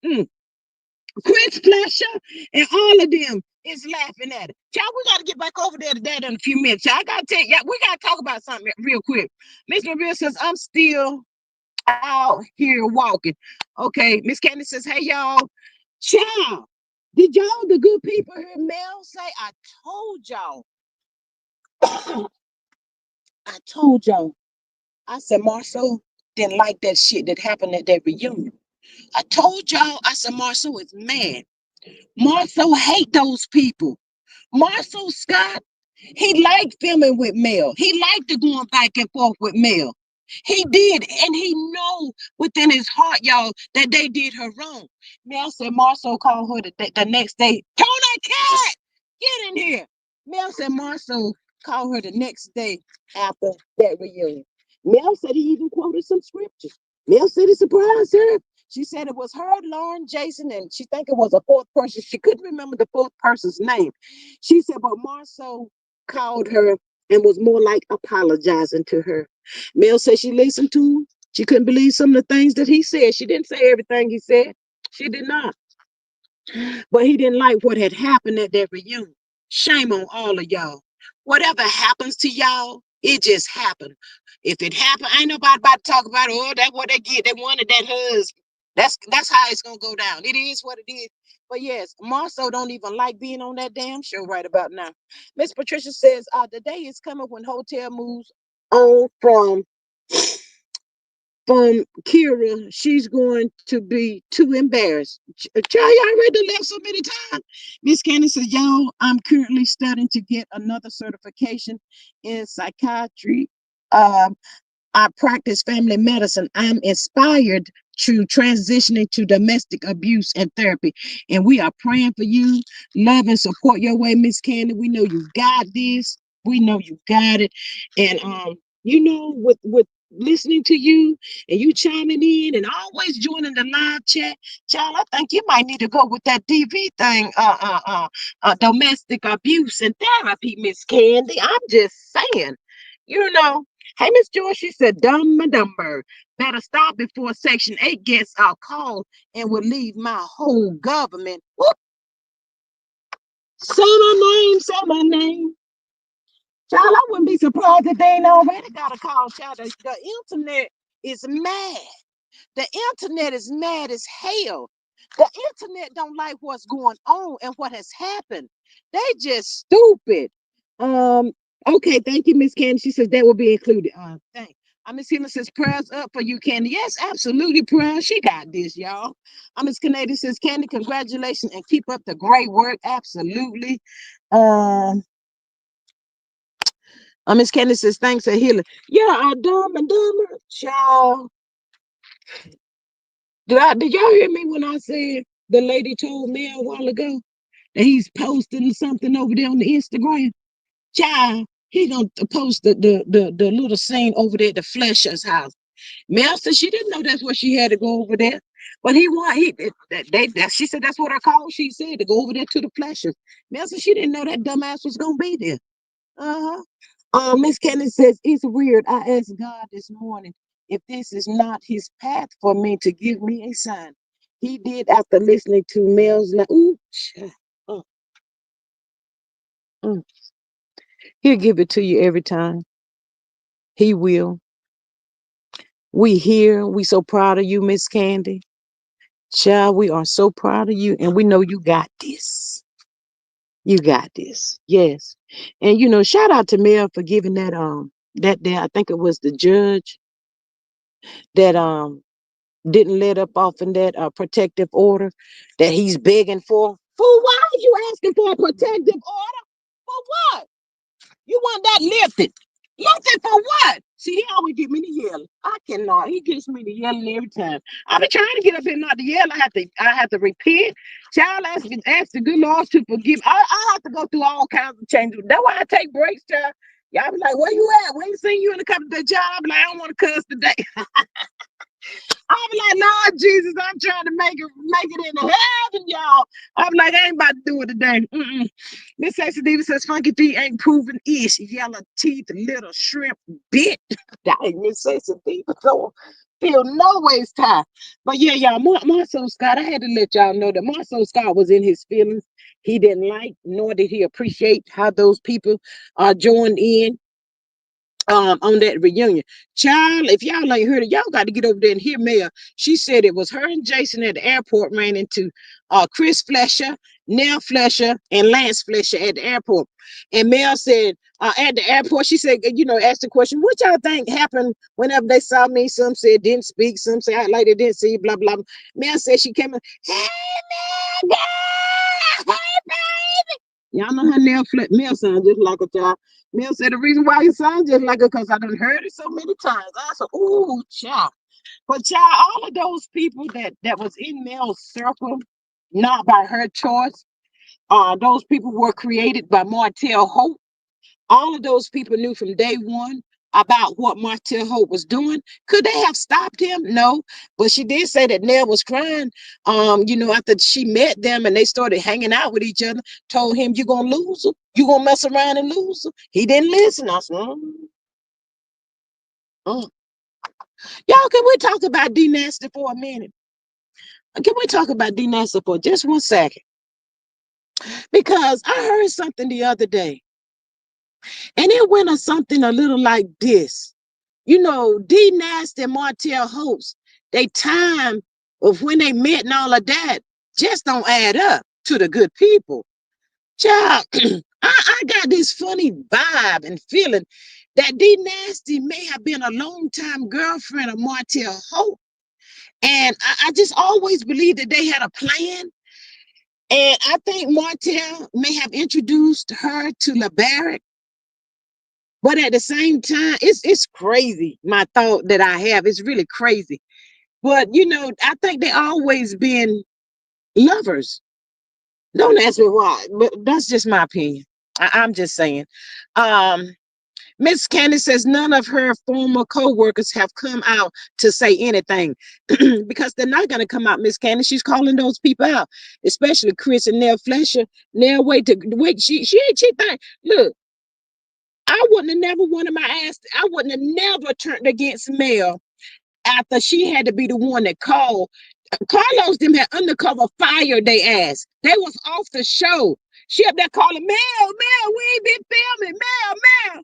Chris Fletcher and all of them is laughing at it. Child, we got to get back over there to that in a few minutes. Child, I got to tell you, we got to talk about something real quick. Miss Maria says, I'm still out here walking. Okay, Miss Candy says, hey, y'all. Child, did y'all, the good people, hear Mel say, told y'all. I told y'all. I said, Marsau didn't like that shit that happened at that reunion. I told y'all, I said, Marsau is mad. Marsau hate those people. Marsau Scott, he liked filming with Mel. He liked the going back and forth with Mel. He did, and he know within his heart, y'all, that they did her wrong. Mel said Marsau called her the next day. Turn that cat! Get in here. Mel said Marsau called her the next day after that reunion. Mel said he even quoted some scriptures. Mel said it surprised her. She said it was her, Lauren, Jason, and she think it was a fourth person. She couldn't remember the fourth person's name. She said, but Marsau called her and was more like apologizing to her. Mel said she listened to him. She couldn't believe some of the things that he said. She didn't say everything he said. She did not. But he didn't like what had happened at that reunion. Shame on all of y'all. Whatever happens to y'all, it just happened. If it happened, ain't nobody about to talk about, oh, that's what they get. They wanted that husband. That's how it's gonna go down. It is what it is. But yes, Marceau don't even like being on that damn show right about now. Miss Patricia says, the day is coming when hotel moves on from Kira, she's going to be too embarrassed. Child, y'all read the left so many times. Miss Candy says, y'all, I'm currently studying to get another certification in psychiatry. Um, I practice family medicine. I'm inspired to transitioning to domestic abuse and therapy. And we are praying for you. Love and support your way, Miss Candy. We know you got this. We know you got it. And with listening to you and you chiming in and always joining the live chat, child, I think you might need to go with that DV thing, domestic abuse and therapy, Miss Candy. I'm just saying, you know. Hey, Miss George, she said, dumb and dumber. Better stop before Section 8 gets our call and will leave my whole government. Whoop. Say my name. Child, I wouldn't be surprised if they ain't already got a call, child. The internet is mad. The internet is mad as hell. The internet don't like what's going on and what has happened. They just stupid. Um, okay, thank you, Miss Candy. She says that will be included. Thank. Miss Hila says prayers up for you, Candy. Yes, absolutely, prayers. She got this, y'all. Miss Canady says, Candy, congratulations and keep up the great work. Absolutely. Um, Miss Candy says, thanks for healing. Yeah, dumb and dumber, child. Did y'all hear me when I said the lady told me a while ago that he's posting something over there on the Instagram? Child, he gonna post the little scene over there at the Fletcher's house. Mel said she didn't know that's what she had to go over there. But she said that's what her call she said to go over there to the Fletchers. Mel said she didn't know that dumbass was gonna be there. Uh-huh. Miss Kenny says, it's weird. I asked God this morning if this is not his path for me to give me a sign. He did after listening to Mel's ooh, uh, uh. He'll give it to you every time. He will. We here. We so proud of you, Miss Candy. Child, we are so proud of you, and we know you got this. You got this. Yes. And shout out to Mel for giving that there. I think it was the judge that didn't let up off in that protective order that he's begging for. For why are you asking for a protective order? For what? You want that lifted? Lifted for what? See, he always get me to yelling. I cannot. He gets me to yelling every time. I be trying to get up here not to yell. I have to repent. Child, ask the good Lord to forgive. I have to go through all kinds of changes. That's why I take breaks, child. Y'all be like, where you at? We ain't seen you in a couple of days. Child, I be like, I don't want to cuss today. I be like, Lord Jesus, I'm trying to make it into heaven, y'all. I'm like, I ain't about to do it today. Miss Sexy Diva says, Funky feet ain't proven ish. Yellow teeth, little shrimp bit. Dang, Miss Sexy Diva, so feel no waste time. But yeah, y'all, Marsau Scott, I had to let y'all know that Marsau Scott was in his feelings. He didn't like, nor did he appreciate how those people joined in on that reunion. Child, if y'all ain't heard it, y'all got to get over there and hear Mel. She said it was her and Jason at the airport ran into Chris Fletcher, Nell Fletcher, and Lance Fletcher at the airport. And Mel said at the airport, she said, asked the question, what y'all think happened whenever they saw me? Some said didn't speak, some said act like they didn't see, blah, blah. Mel said she came in, hey, Mel, girl, hey, y'all know how Mel sounds just like a child. Mel said the reason why he sounds just like her because I done heard it so many times. I said, ooh, child. But child, all of those people that was in Mel's circle, not by her choice, those people were created by Martell Holt. All of those people knew from day one about what Martell Holt was doing. Could they have stopped him? No. But she did say that Nell was crying, after she met them and they started hanging out with each other, told him, you're going to lose him. You're going to mess around and lose him. He didn't listen. I said, mm. Y'all, can we talk about D Nasty for a minute? Can we talk about D Nasty for just 1 second? Because I heard something the other day, and it went on something a little like this. D Nasty and Martell Host, they time of when they met and all of that just don't add up to the good people. Child, I got this funny vibe and feeling that D Nasty may have been a long time girlfriend of Martell Hope. And I just always believed that they had a plan. And I think Martell may have introduced her to LeBarrett. But at the same time, it's crazy. My thought that I have is really crazy. But I think they always been lovers. Don't ask me why, but that's just my opinion. I'm just saying. Um, Miss Candy says none of her former co-workers have come out to say anything because they're not going to come out. Miss Candy, she's calling those people out, especially Chris and Nell Fletcher. Nell, wait. She ain't cheap thing. Look, I wouldn't have never wanted my ass. I wouldn't have never turned against Mel after she had to be the one that called. Carlos them had undercover fired they ass. They was off the show. She up there calling Mel, we ain't been filming, Mel.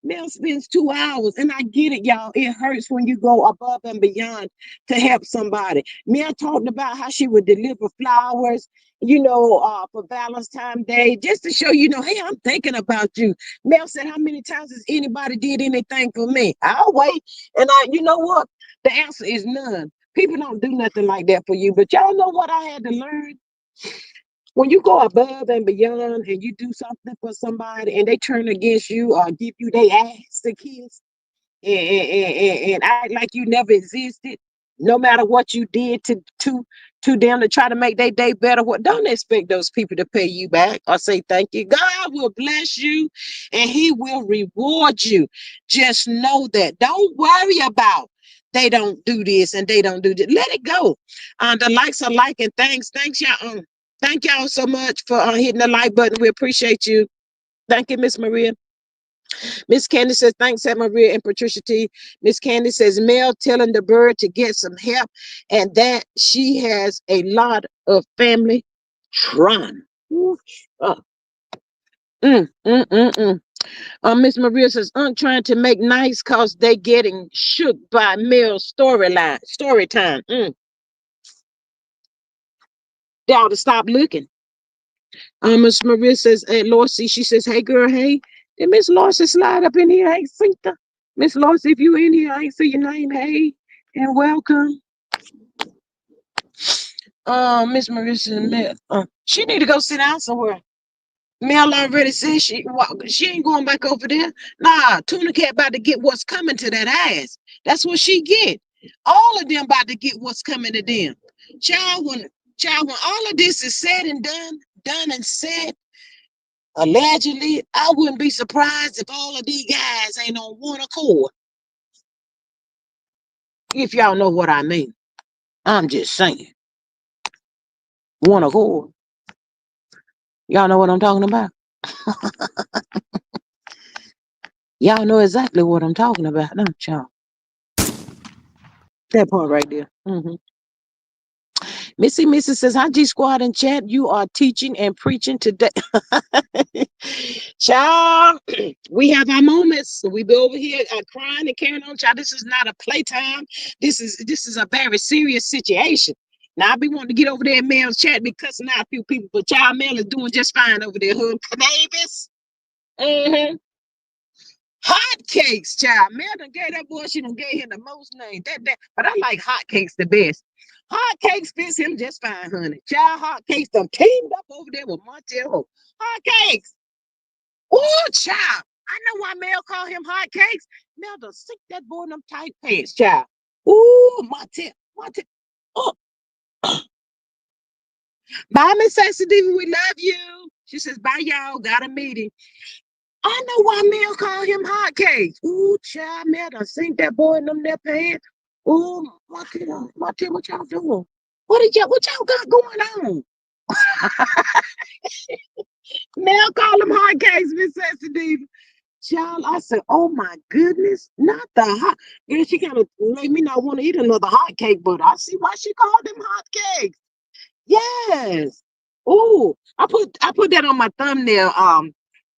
Mel spends 2 hours, and I get it, y'all. It hurts when you go above and beyond to help somebody. Mel talked about how she would deliver flowers, for Valentine's Day, just to show hey, I'm thinking about you. Mel said, how many times has anybody did anything for me? I'll wait. And you know what? The answer is none. People don't do nothing like that for you. But y'all know what I had to learn? When you go above and beyond and you do something for somebody and they turn against you or give you their ass to kiss and act like you never existed, no matter what you did to them to try to make their day better, don't expect those people to pay you back or say thank you. God will bless you and he will reward you. Just know that. Don't worry about they don't do this and they don't do that. Let it go. The likes are liking. Thanks y'all. Thank y'all so much for hitting the like button. We appreciate you. Thank you, Miss Maria. Miss Candy says, thanks, Aunt Maria and Patricia T. Miss Candy says, Mel telling the bird to get some help and that she has a lot of family trauma. Uh, Miss Maria says, trying to make nice cause they getting shook by Mel's story time. They ought to stop looking. Miss Maria says, hey, Lorsy, she says, hey, girl, hey. Did Miss Lorsy slide up in here? I ain't seen her. Miss Lorsy, if you in here, I ain't see your name. Hey, and welcome. Miss Maria says, she need to go sit down somewhere. Mel already said she ain't going back over there. Nah, Tuna Cat about to get what's coming to that ass. That's what she get. All of them about to get what's coming to them. Child, when all of this is said and done and said, allegedly, I wouldn't be surprised if all of these guys ain't on one accord. If y'all know what I mean. I'm just saying. One accord. Y'all know what I'm talking about? Y'all know exactly what I'm talking about, don't y'all? That part right there. Missy says, hi, G Squad and chat. You are teaching and preaching today. Child, we have our moments. We be over here crying and carrying on. Child, this is not a playtime. This is a very serious situation. Now, I be wanting to get over there in Mel's chat, be cussing out a few people, but child, Mel is doing just fine over there, huh? Davis. Mm-hmm. Hotcakes, child. Mel done gave that boy, she done gave him the most name. But I like hotcakes the best. Hotcakes fits him just fine, honey. Child, hotcakes done teamed up over there with Martell. Hotcakes. Oh, child. I know why Mel call him hotcakes. Mel done sick that boy in them tight pants, child. Ooh, Martell. Oh, bye, Miss Sexy Diva. We love you. She says, bye, y'all. Got a meeting. I know why Mel call him hotcakes. Ooh, child, Mel done sink that boy in them their pants. Ooh, Martell, what y'all doing? What y'all got going on? Mel call them hotcakes, Miss Sexy Diva. Child, I said, oh my goodness, not the hot. Girl, she kind of made me not want to eat another hot cake, but I see why she called them hot cakes. Yes. Oh, I put that on my thumbnail.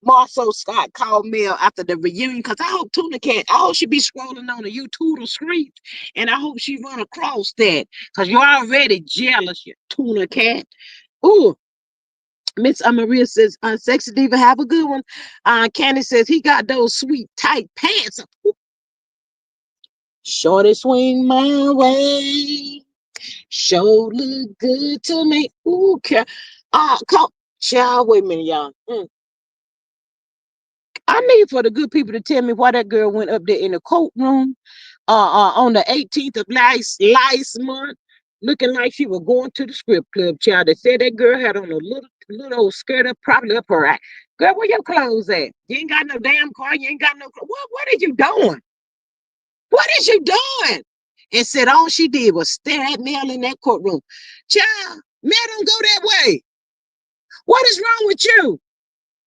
Marsau Scott called me after the reunion because I hope Tuna Cat, I hope she be scrolling on the YouTube screen, and I hope she run across that because you're already jealous, you Tuna Cat. Oh, Miss Maria says, Sexy Diva, have a good one. Candy says he got those sweet tight pants. Shorty swing my way. Show look good to me. Ooh, come, child, wait a minute, y'all. I need for the good people to tell me why that girl went up there in the courtroom on the 18th of last month, looking like she was going to the script club, child. They said that girl had on a little old skirt up, probably up her eye. Girl, where your clothes at? You ain't got no damn car. You ain't got no clothes. What are you doing? What is you doing? And said all she did was stare at Mel in that courtroom. Child, Mel don't go that way. What is wrong with you?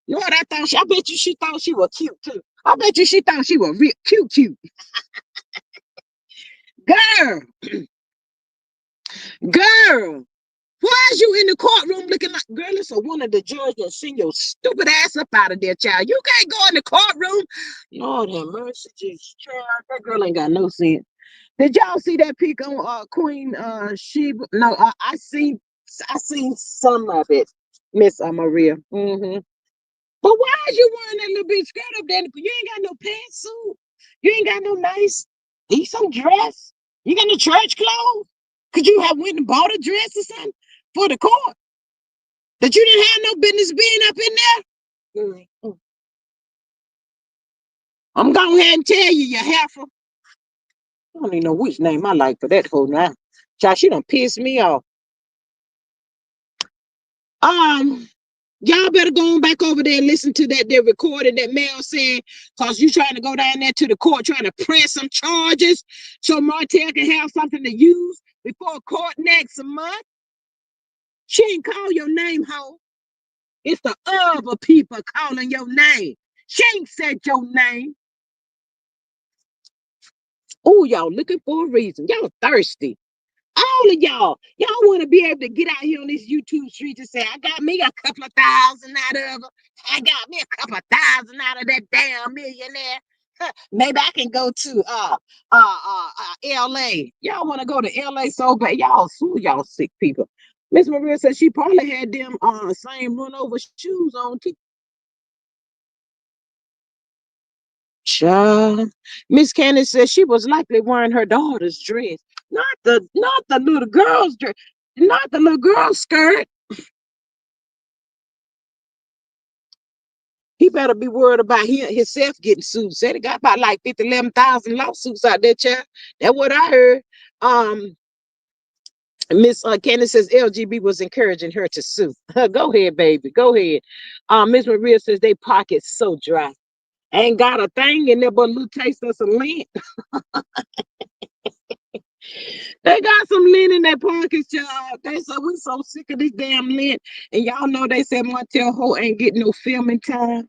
Lord, I bet you she thought she was cute too. I bet you she thought she was real cute. Girl, girl, why is you in the courtroom looking like, girl, it's one of the judges that send your stupid ass up out of there, child. You can't go in the courtroom. Lord have mercy, Jesus, child. That girl ain't got no sense. Did y'all see that pic on Queen Sheba? No, I seen some of it, Miss Maria. But why is you wearing that little big skirt up there? You ain't got no pantsuit. You ain't got no nice decent dress. You got no church clothes. Could you have went and bought a dress or something for the court that you didn't have no business being up in there? I'm going ahead and tell you, you heifer. I don't even know which name I like for that whole now. Child, she done pissed me off. Um, Y'all better go on back over there and listen to that they're recording that Mel said, because you trying to go down there to the court trying to press some charges so Martell can have something to use before court next month. She ain't call your name, ho. It's the other people calling your name. She ain't said your name. Oh, y'all looking for a reason. Y'all thirsty. All of y'all want to be able to get out here on this YouTube street and say, I got me a couple of thousand out of it. I got me a couple of thousand out of that damn millionaire. Maybe I can go to LA. Y'all want to go to LA so bad. Y'all sick people. Miss Maria said she probably had them same run over shoes on too. Child. Miss Candace says she was likely wearing her daughter's dress, not the little girl's dress, not the little girl's skirt. He better be worried about himself getting sued. Said it got about like 50, 11,000 lawsuits out there, child. That's what I heard. Um, Miss Candace says LGB was encouraging her to sue. Go ahead, baby. Go ahead. Miss Maria says they pockets so dry. Ain't got a thing in there but a little taste of some lint. They got some lint in their pockets, y'all. They said we so sick of this damn lint. And y'all know they said Martell Holt ain't getting no filming time.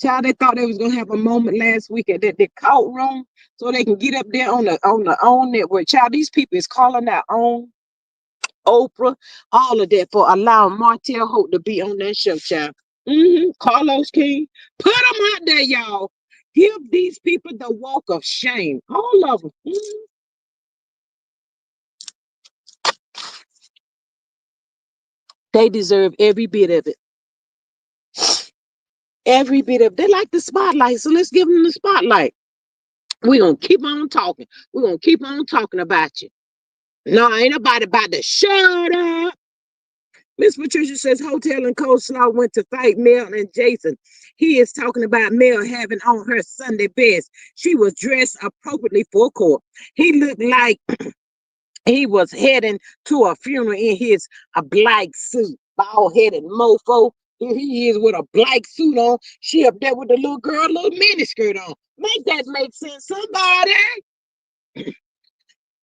Child, they thought they was gonna have a moment last week at the courtroom so they can get up there on the own network. Child, these people is calling out on Oprah, all of that for allowing Martell Holt to be on that show, child. Carlos King, put them out there, y'all. Give these people the walk of shame, all of them. They deserve every bit of it. Every bit of it. They like the spotlight, so let's give them the spotlight. We're gonna keep on talking. We're gonna keep on talking about you. No, ain't nobody about to shut up. Miss Patricia says Hotel and Coleslaw went to fight Mel and Jason. He is talking about Mel having on her Sunday best. She was dressed appropriately for court. He looked like he was heading to a funeral in his a black suit, bald-headed mofo. Here he is with a black suit on. She up there with the little girl, little miniskirt on. Make that make sense, somebody?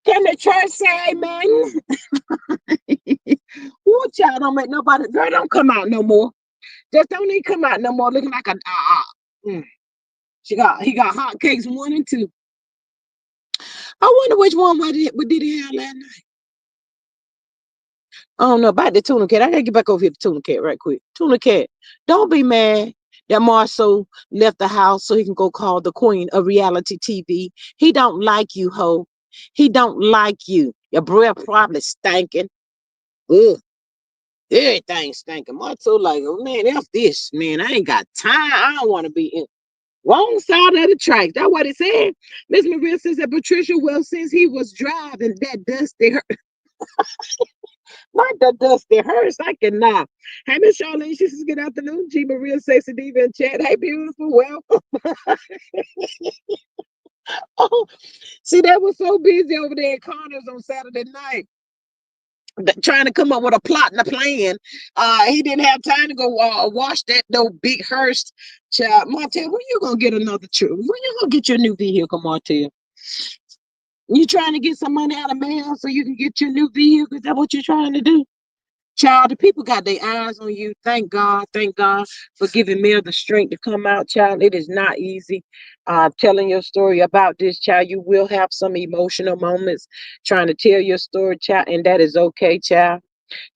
Can the church say amen? Ooh, child, don't make nobody, girl, don't come out no more. Just don't even come out no more looking like a mm. He got hot cakes 1 and 2. I wonder which one what did he have last night? I don't know about the tuna cat. I gotta get back over here to tuna cat right quick. Tuna cat, don't be mad that Marsau left the house so he can go call the queen of reality TV. He don't like you, ho. He don't like you. Your breath probably stinking. Ugh. Everything stinking. Marsau like, oh man, F this, man. I ain't got time. I don't want to be in wrong side of the tracks. That's what it said. Miss Maria says that Patricia, well, since he was driving that dusty not the dusty hearse, I cannot. Hey, Miss Charlene, she says, good afternoon. G Maria Sexy Diva in chat. Hey, beautiful, welcome. Oh, see, they were so busy over there at Connors on Saturday night trying to come up with a plot and a plan. He didn't have time to go wash that no big hearse. Child, Martell, when you gonna get another trip? When you gonna get your new vehicle, Martell? You trying to get some money out of mail so you can get your new vehicle? Is that what you're trying to do? Child, the people got their eyes on you. Thank God for giving Mel the strength to come out, child. It is not easy telling your story about this, child. You will have some emotional moments trying to tell your story, child, and that is okay, child.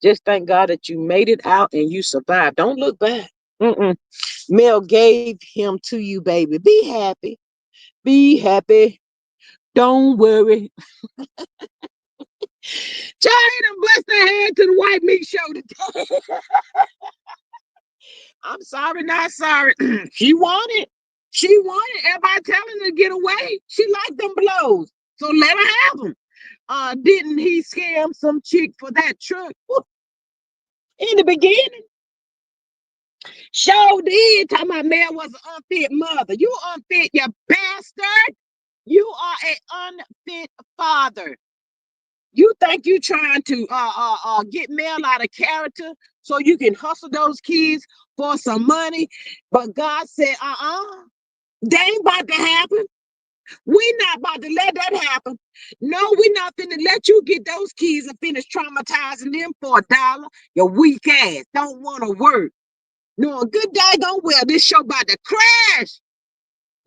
Just thank God that you made it out and you survived. Don't look back. Mel gave him to you, baby. Be happy. Be happy. Don't worry. Child, he done blessed her hand to the white meat show today. I'm sorry, not sorry. She wanted. She wanted. Everybody telling her to get away. She liked them blows. So let her have them. Didn't he scam some chick for that truck? In the beginning, sure did. Talking about Mel was an unfit mother. You unfit, you bastard. You are an unfit father. You think you trying to get Mel out of character so you can hustle those kids for some money, but God said, they ain't about to happen. We not about to let that happen. No, we not finna let you get those kids and finish traumatizing them for $1. Your weak ass don't want to work. No, a good daggone well, this show about to crash.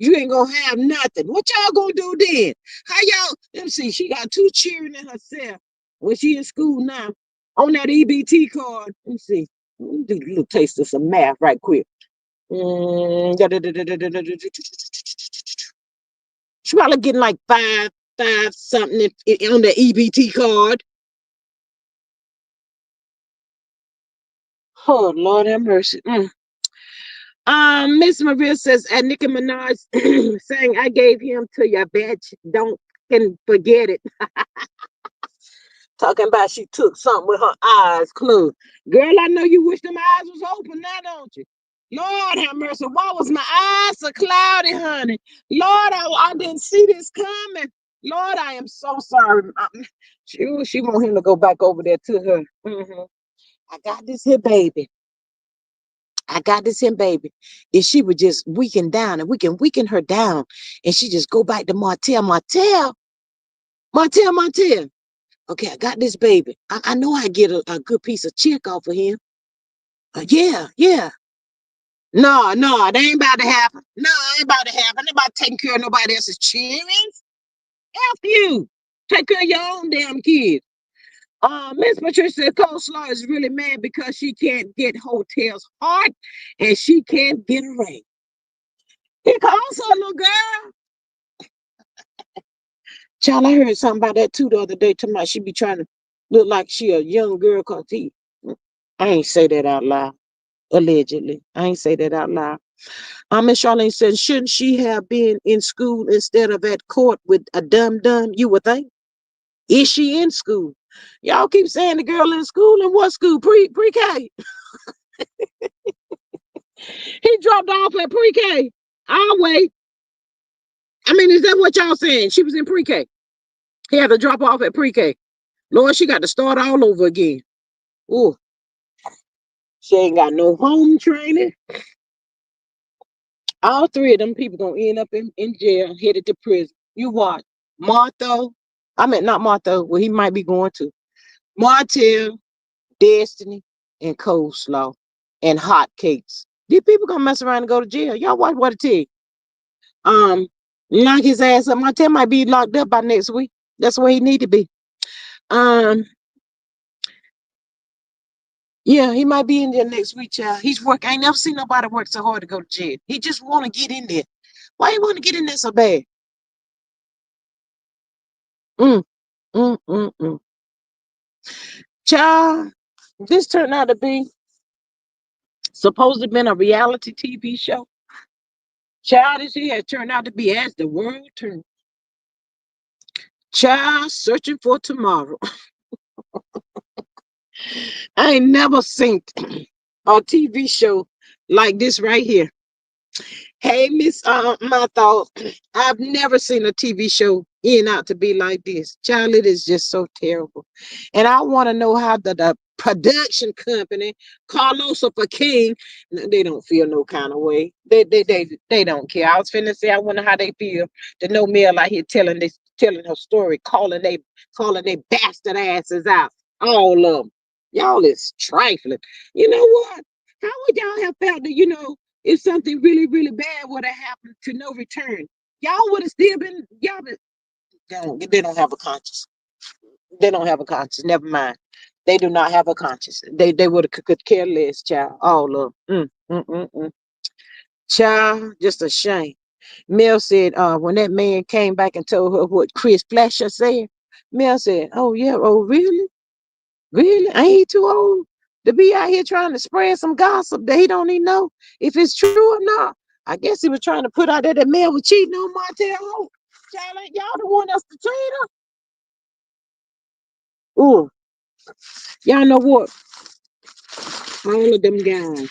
You ain't gonna have nothing. What y'all gonna do then? How y'all? Let me see. She got 2 cheering at herself when she in school now on that EBT card. Let me see. Let me do a little taste of some math right quick. She probably getting like five something on the EBT card. Oh Lord have mercy. Miss Maria says, and Nicki Minaj saying, I gave him to your bitch. Don't can forget it. Talking about she took something with her eyes closed. Girl, I know you wish them eyes was open now, don't you? Lord have mercy. Why was my eyes so cloudy, honey? Lord, I didn't see this coming. Lord, I am so sorry. She want him to go back over there to her. I got this here baby. I got this here baby. If she would just weaken down and we can weaken her down and she just go back to Martell, Martell, Martell, Martell. Okay, I got this baby. I know I get a good piece of chick off of him. Yeah, yeah. No, no, that ain't about to happen. No, it ain't about to happen. Ain't about taking care of nobody else's children. F you. Take care of your own damn kids. Miss Patricia Coleslaw is really mad because she can't get Hotel's heart and she can't get a ring. He calls her little girl. Child, I heard something about that too the other day. Talking about she be trying to look like she a young girl cause he. I ain't say that out loud. Allegedly. I ain't say that out loud. Miss Charlene said, shouldn't she have been in school instead of at court with a dum-dum, you would think? Is she in school? Y'all keep saying the girl in school. In what school? Pre-K. He dropped off at pre-K. I'll wait. I mean, is that what y'all saying? She was in pre-K. He had to drop off at pre-K. Lord, she got to start all over again. Ooh, she ain't got no home training. All three of them people gonna end up in jail, headed to prison. You watch. Martha, I mean not Martha, well, he might be going to. Martell, Destiny, and Coleslaw, and hot cakes. These people gonna mess around and go to jail. Y'all watch what it tell you. Um, Lock his ass up. Martell might be locked up by next week. That's where he need to be. Um, yeah, he might be in there next week, child. He's work. I ain't never seen nobody work so hard to go to jail. He just want to get in there. Why you want to get in there so bad? Mm, mm. Child, this turned out to be supposed to have been a reality TV show. Child, this here turned out to be As the World Turns. Child, searching for tomorrow. I ain't never seen a TV show like this right here. Hey, Miss My Thought, I've never seen a TV show end out to be like this. Child, it is just so terrible. And I want to know how the production company, Carlos or King, they don't feel no kind of way. They don't care. I was finna say, I wonder how they feel to know Mel out here telling her story, calling they bastard asses out. All of them. Y'all is trifling. You know what? How would y'all have felt that, if something really, really bad would have happened to no return? Y'all would have still been, they don't have a conscience. They don't have a conscience. Never mind. They do not have a conscience. They would have could care less, child. All of them. Child, just a shame. Mel said, when that man came back and told her what Chris Fletcher said, Mel said, oh yeah, oh really? Really? Ain't he too old to be out here trying to spread some gossip that he don't even know if it's true or not? I guess he was trying to put out there that Mel was cheating on Martell. Child, ain't y'all the one that's the cheater? Ooh, y'all know what? All of them guys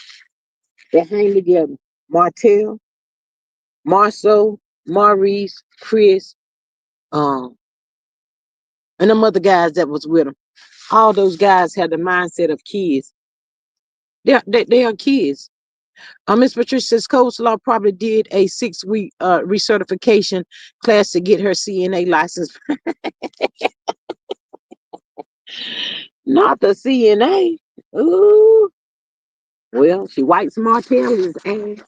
that hang together. Martell, Marsau, Maurice, Chris, um, and them other guys that was with him. All those guys had the mindset of kids. They are kids. Miss Patricia's Coleslaw probably did a 6-week recertification class to get her CNA license. Not the CNA. Ooh. Well, she wipes Martell's ass.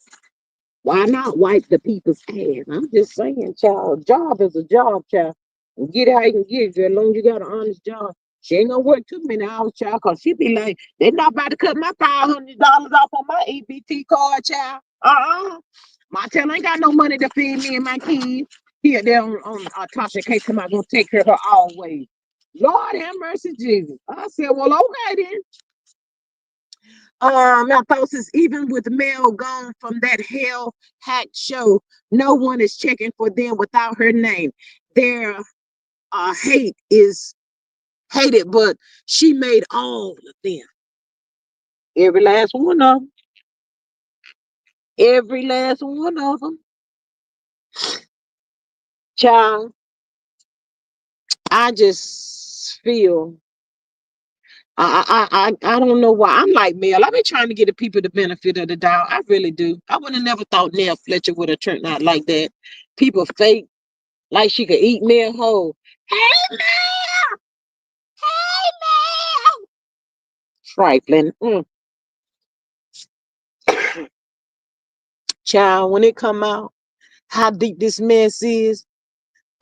Why not wipe the people's ass? I'm just saying, child. Job is a job, child. And get how you can get it, as long as you got an honest job. She ain't gonna work too many hours, child, because she be like, they not about to cut my $500 off on my EBT card, child. Martell ain't got no money to feed me and my kids. Here, there on Tasha can't come out, gonna take care of her always. Lord have mercy, Jesus. I said, well, okay then. My thoughts is even with Mel gone from that hell hack show, no one is checking for them without her name. Their hate is hated, but she made all of them. Every last one of them. Every last one of them. Child, I just feel I don't know why. I'm like Mel. I've been trying to get the people the benefit of the doubt. I really do. I would have never thought Nell Fletcher would have turned out like that. People fake like she could eat Mel whole. Hey Mel! Hey Mel! Trifling. Child, when it come out, how deep this mess is,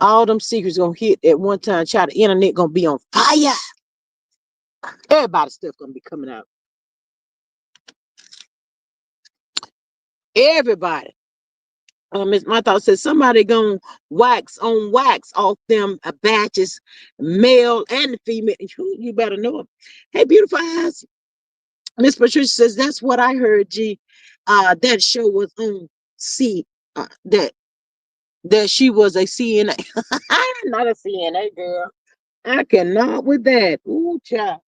all them secrets gonna hit at one time. Child, the internet gonna be on fire. Everybody's stuff gonna be coming out. Everybody. Miss My Thought says somebody gonna wax on wax off them batches, male and female. You better know it. Hey, beautiful eyes. Miss Patricia says that's what I heard. G, that show was on C. That she was a CNA. I'm not a CNA girl. I cannot with that. Ooh, child.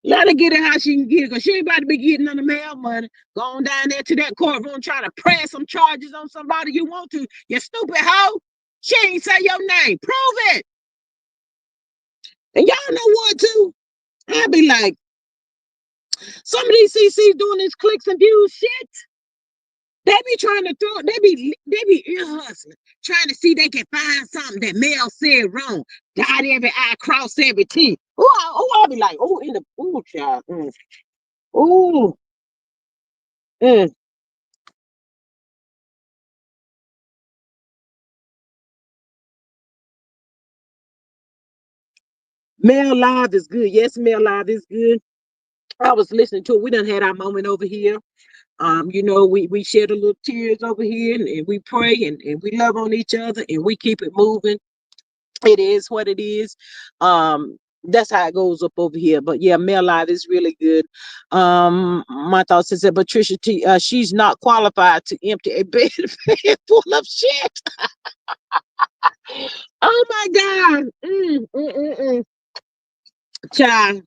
Let her get it how she can get it, because she ain't about to be getting none of mail money. Going down there to that courtroom trying to press some charges on somebody you want to. You stupid hoe. She ain't say your name. Prove it. And y'all know what, too? I'll be like, some of these CCs doing this clicks and views shit. They be trying to throw, they be ear hustling, trying to see they can find something that Mel said wrong. Dot every I, cross every T. I'll be like, in the, child. Ooh, mm. Mel Live is good. Yes, Mel Live is good. I was listening to it. We done had our moment over here. We shed a little tears over here, and we pray, and we love on each other, and we keep it moving. It is what it is. That's how it goes up over here. But yeah, Mel Live is really good. My thoughts is that Patricia T, she's not qualified to empty a bed full of shit. Oh my God. Child,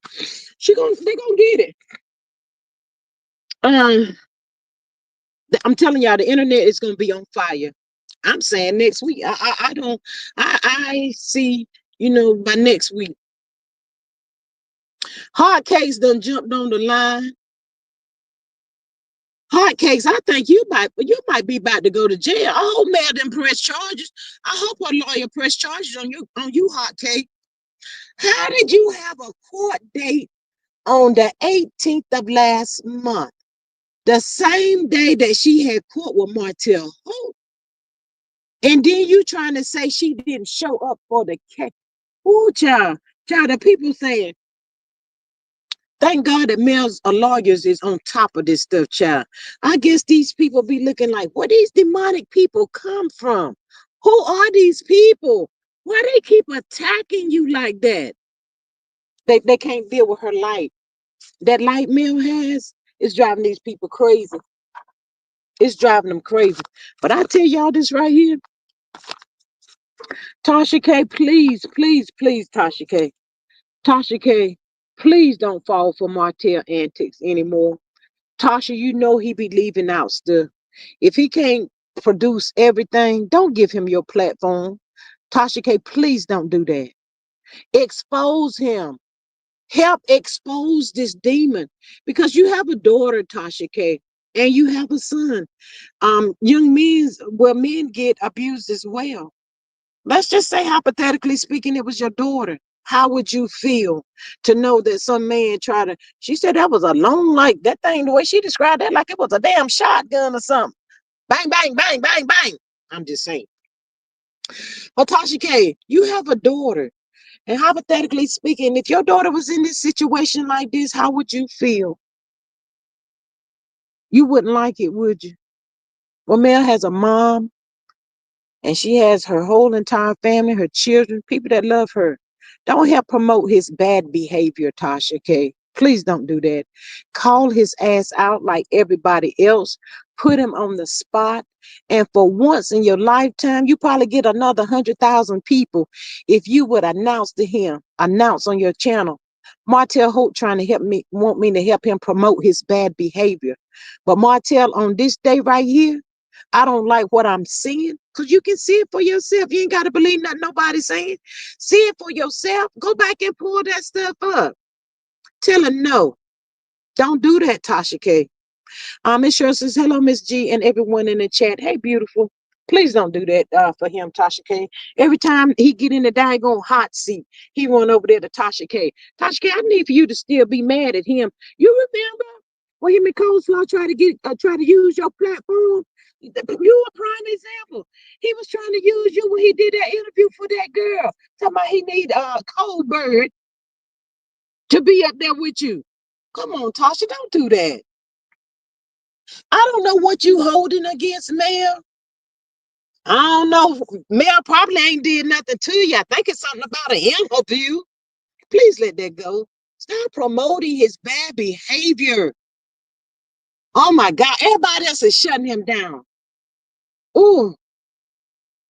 they gonna get it. Um, I'm telling y'all, the internet is gonna be on fire. I'm saying next week. I don't. I see. By next week, hard case done jumped on the line. Hard case, I think you might be about to go to jail. I hope Mel didn't press charges. I hope a lawyer press charges on you, hot case. How did you have a court date on the 18th of last month, the same day that she had court with Martell Holt? And then you trying to say she didn't show up for the case? Ooh, child, the people saying, thank God that Mel's lawyers is on top of this stuff, child. I guess these people be looking like, where these demonic people come from? Who are these people? Why they keep attacking you like that? They can't deal with her light. That light Mel has is driving these people crazy. It's driving them crazy. But I tell y'all this right here, Tasha K, please, please, please, Tasha K. Tasha K, please don't fall for Martell antics anymore. Tasha, you know he be leaving out stuff. If he can't produce everything, don't give him your platform. Tasha K, please don't do that. Expose him. Help expose this demon. Because you have a daughter, Tasha K, and you have a son. Men get abused as well. Let's just say, hypothetically speaking, it was your daughter. How would you feel to know that some man tried to? She said that was a long, like that thing, the way she described that, like it was a damn shotgun or something. Bang, bang, bang, bang, bang. I'm just saying. But Tasha K, you have a daughter. And hypothetically speaking, if your daughter was in this situation like this, how would you feel? You wouldn't like it, would you? Well, Mel has a mom, and she has her whole entire family, her children, people that love her. Don't help promote his bad behavior, Tasha K. Please don't do that. Call his ass out like everybody else. Put him on the spot. And for once in your lifetime, you probably get another 100,000 people if you would announce to him, announce on your channel, Martell Holt trying to want me to help him promote his bad behavior. But Martell, on this day right here, I don't like what I'm seeing. Because you can see it for yourself. You ain't got to believe nothing nobody's saying. See it for yourself. Go back and pull that stuff up. Tell her no. Don't do that, Tasha K. Miss Cheryl says, hello, Miss G, and everyone in the chat. Hey, beautiful. Please don't do that for him, Tasha K. Every time he get in the daggone hot seat, he run over there to Tasha K. Tasha K, I need for you to still be mad at him. You remember when him and Coleslaw try to use your platform? You a prime example. He was trying to use you when he did that interview for that girl. Talking about he need Coldbird to be up there with you. Come on, Tasha, don't do that. I don't know what you holding against Mel. I don't know. Mel probably ain't did nothing to you. I think it's something about an interview. Please let that go. Stop promoting his bad behavior. Oh my God. Everybody else is shutting him down. Ooh.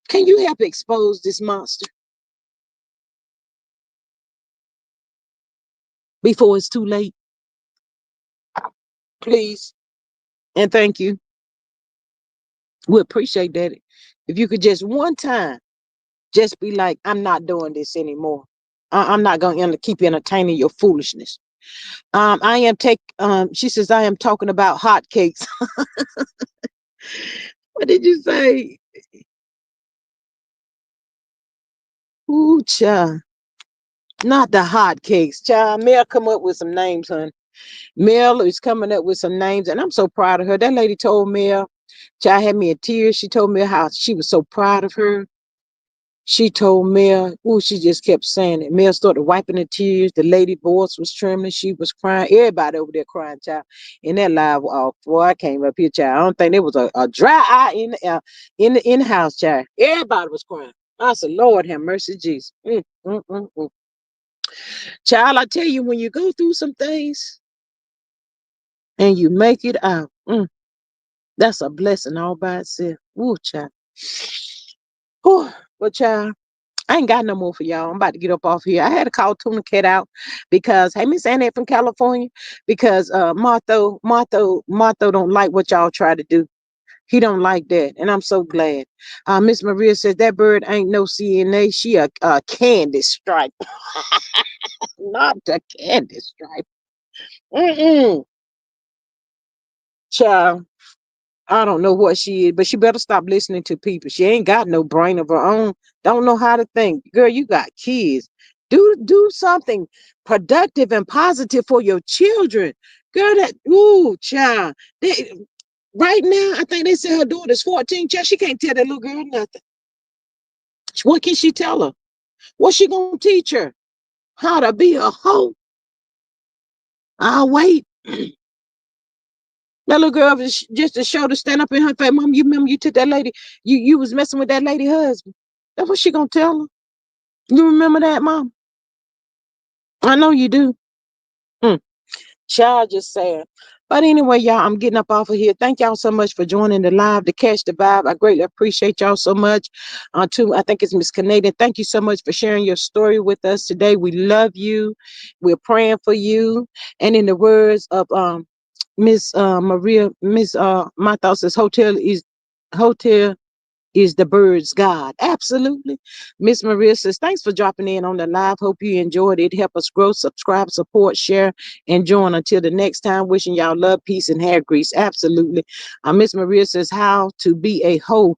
Can you help expose this monster before it's too late? Please. And thank you. We appreciate that. If you could just one time just be like, I'm not doing this anymore. I'm not going to keep entertaining your foolishness. She says, I am talking about hotcakes. What did you say? Ooh, child. Not the hotcakes. Child, Mel come up with some names, hon. Mel is coming up with some names, and I'm so proud of her. That lady told Mel, child had me in tears. She told me how she was so proud of her. She told Mel, ooh, she just kept saying it. Mel started wiping her tears. The lady voice was trembling. She was crying. Everybody over there crying, child. In that live, before I came up here, child, I don't think there was a dry eye in the house, child. Everybody was crying. I said, Lord have mercy, Jesus. Child, I tell you, when you go through some things and you make it out, that's a blessing all by itself. Ooh, child. Ooh, but child, I ain't got no more for y'all. I'm about to get up off here. I had to call Tuna Cat out because, hey, Miss Annette from California, because Martho don't like what y'all try to do. He don't like that, and I'm so glad. Miss Maria says that bird ain't no CNA. She a candy stripe, not the candy stripe. Child, I don't know what she is, but she better stop listening to people. She ain't got no brain of her own. Don't know how to think. Girl, you got kids. Do something productive and positive for your children. Girl, child. Right now, I think they said her daughter's 14. Child, she can't tell that little girl nothing. What can she tell her? What's she gonna teach her? How to be a hoe? I'll wait. That little girl was just to show to stand up in her face. Mom, you remember you took that lady, you was messing with that lady husband. That's what she gonna tell her. You remember that, Mom? I know you do. Child, just saying. But anyway, y'all, I'm getting up off of here. Thank y'all so much for joining the live to catch the vibe. I greatly appreciate y'all so much. I think it's Miss Canadian. Thank you so much for sharing your story with us today. We love you. We're praying for you. And in the words of Miss Maria, my thoughts is hotel is the bird's God. Absolutely. Miss Maria says, thanks for dropping in on the live. Hope you enjoyed it. Help us grow, subscribe, support, share, and join. Until the next time, wishing y'all love, peace, and hair grease. Absolutely. Miss Maria says, how to be a hoe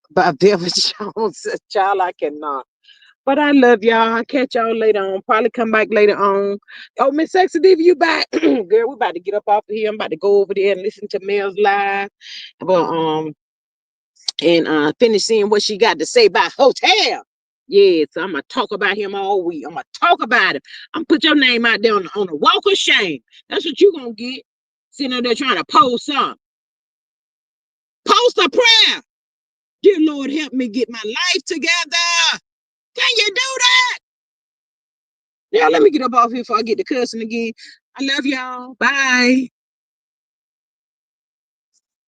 by Velvet Jones. Says, child, I cannot. But I love y'all. I'll catch y'all later on. Probably come back later on. Oh, Miss Sexy Diva, you back? Girl, we're about to get up off of here. I'm about to go over there and listen to Mel's live. But and finish seeing what she got to say about hotel. Yeah, so I'm gonna talk about him all week. I'm gonna talk about him. I'm gonna put your name out there on the walk of shame. That's what you gonna get. Sitting up there trying to post something. Post a prayer. Dear Lord, help me get my life together. Can you do that? Yeah, let me get up off here before I get to cussing again. I love y'all. Bye.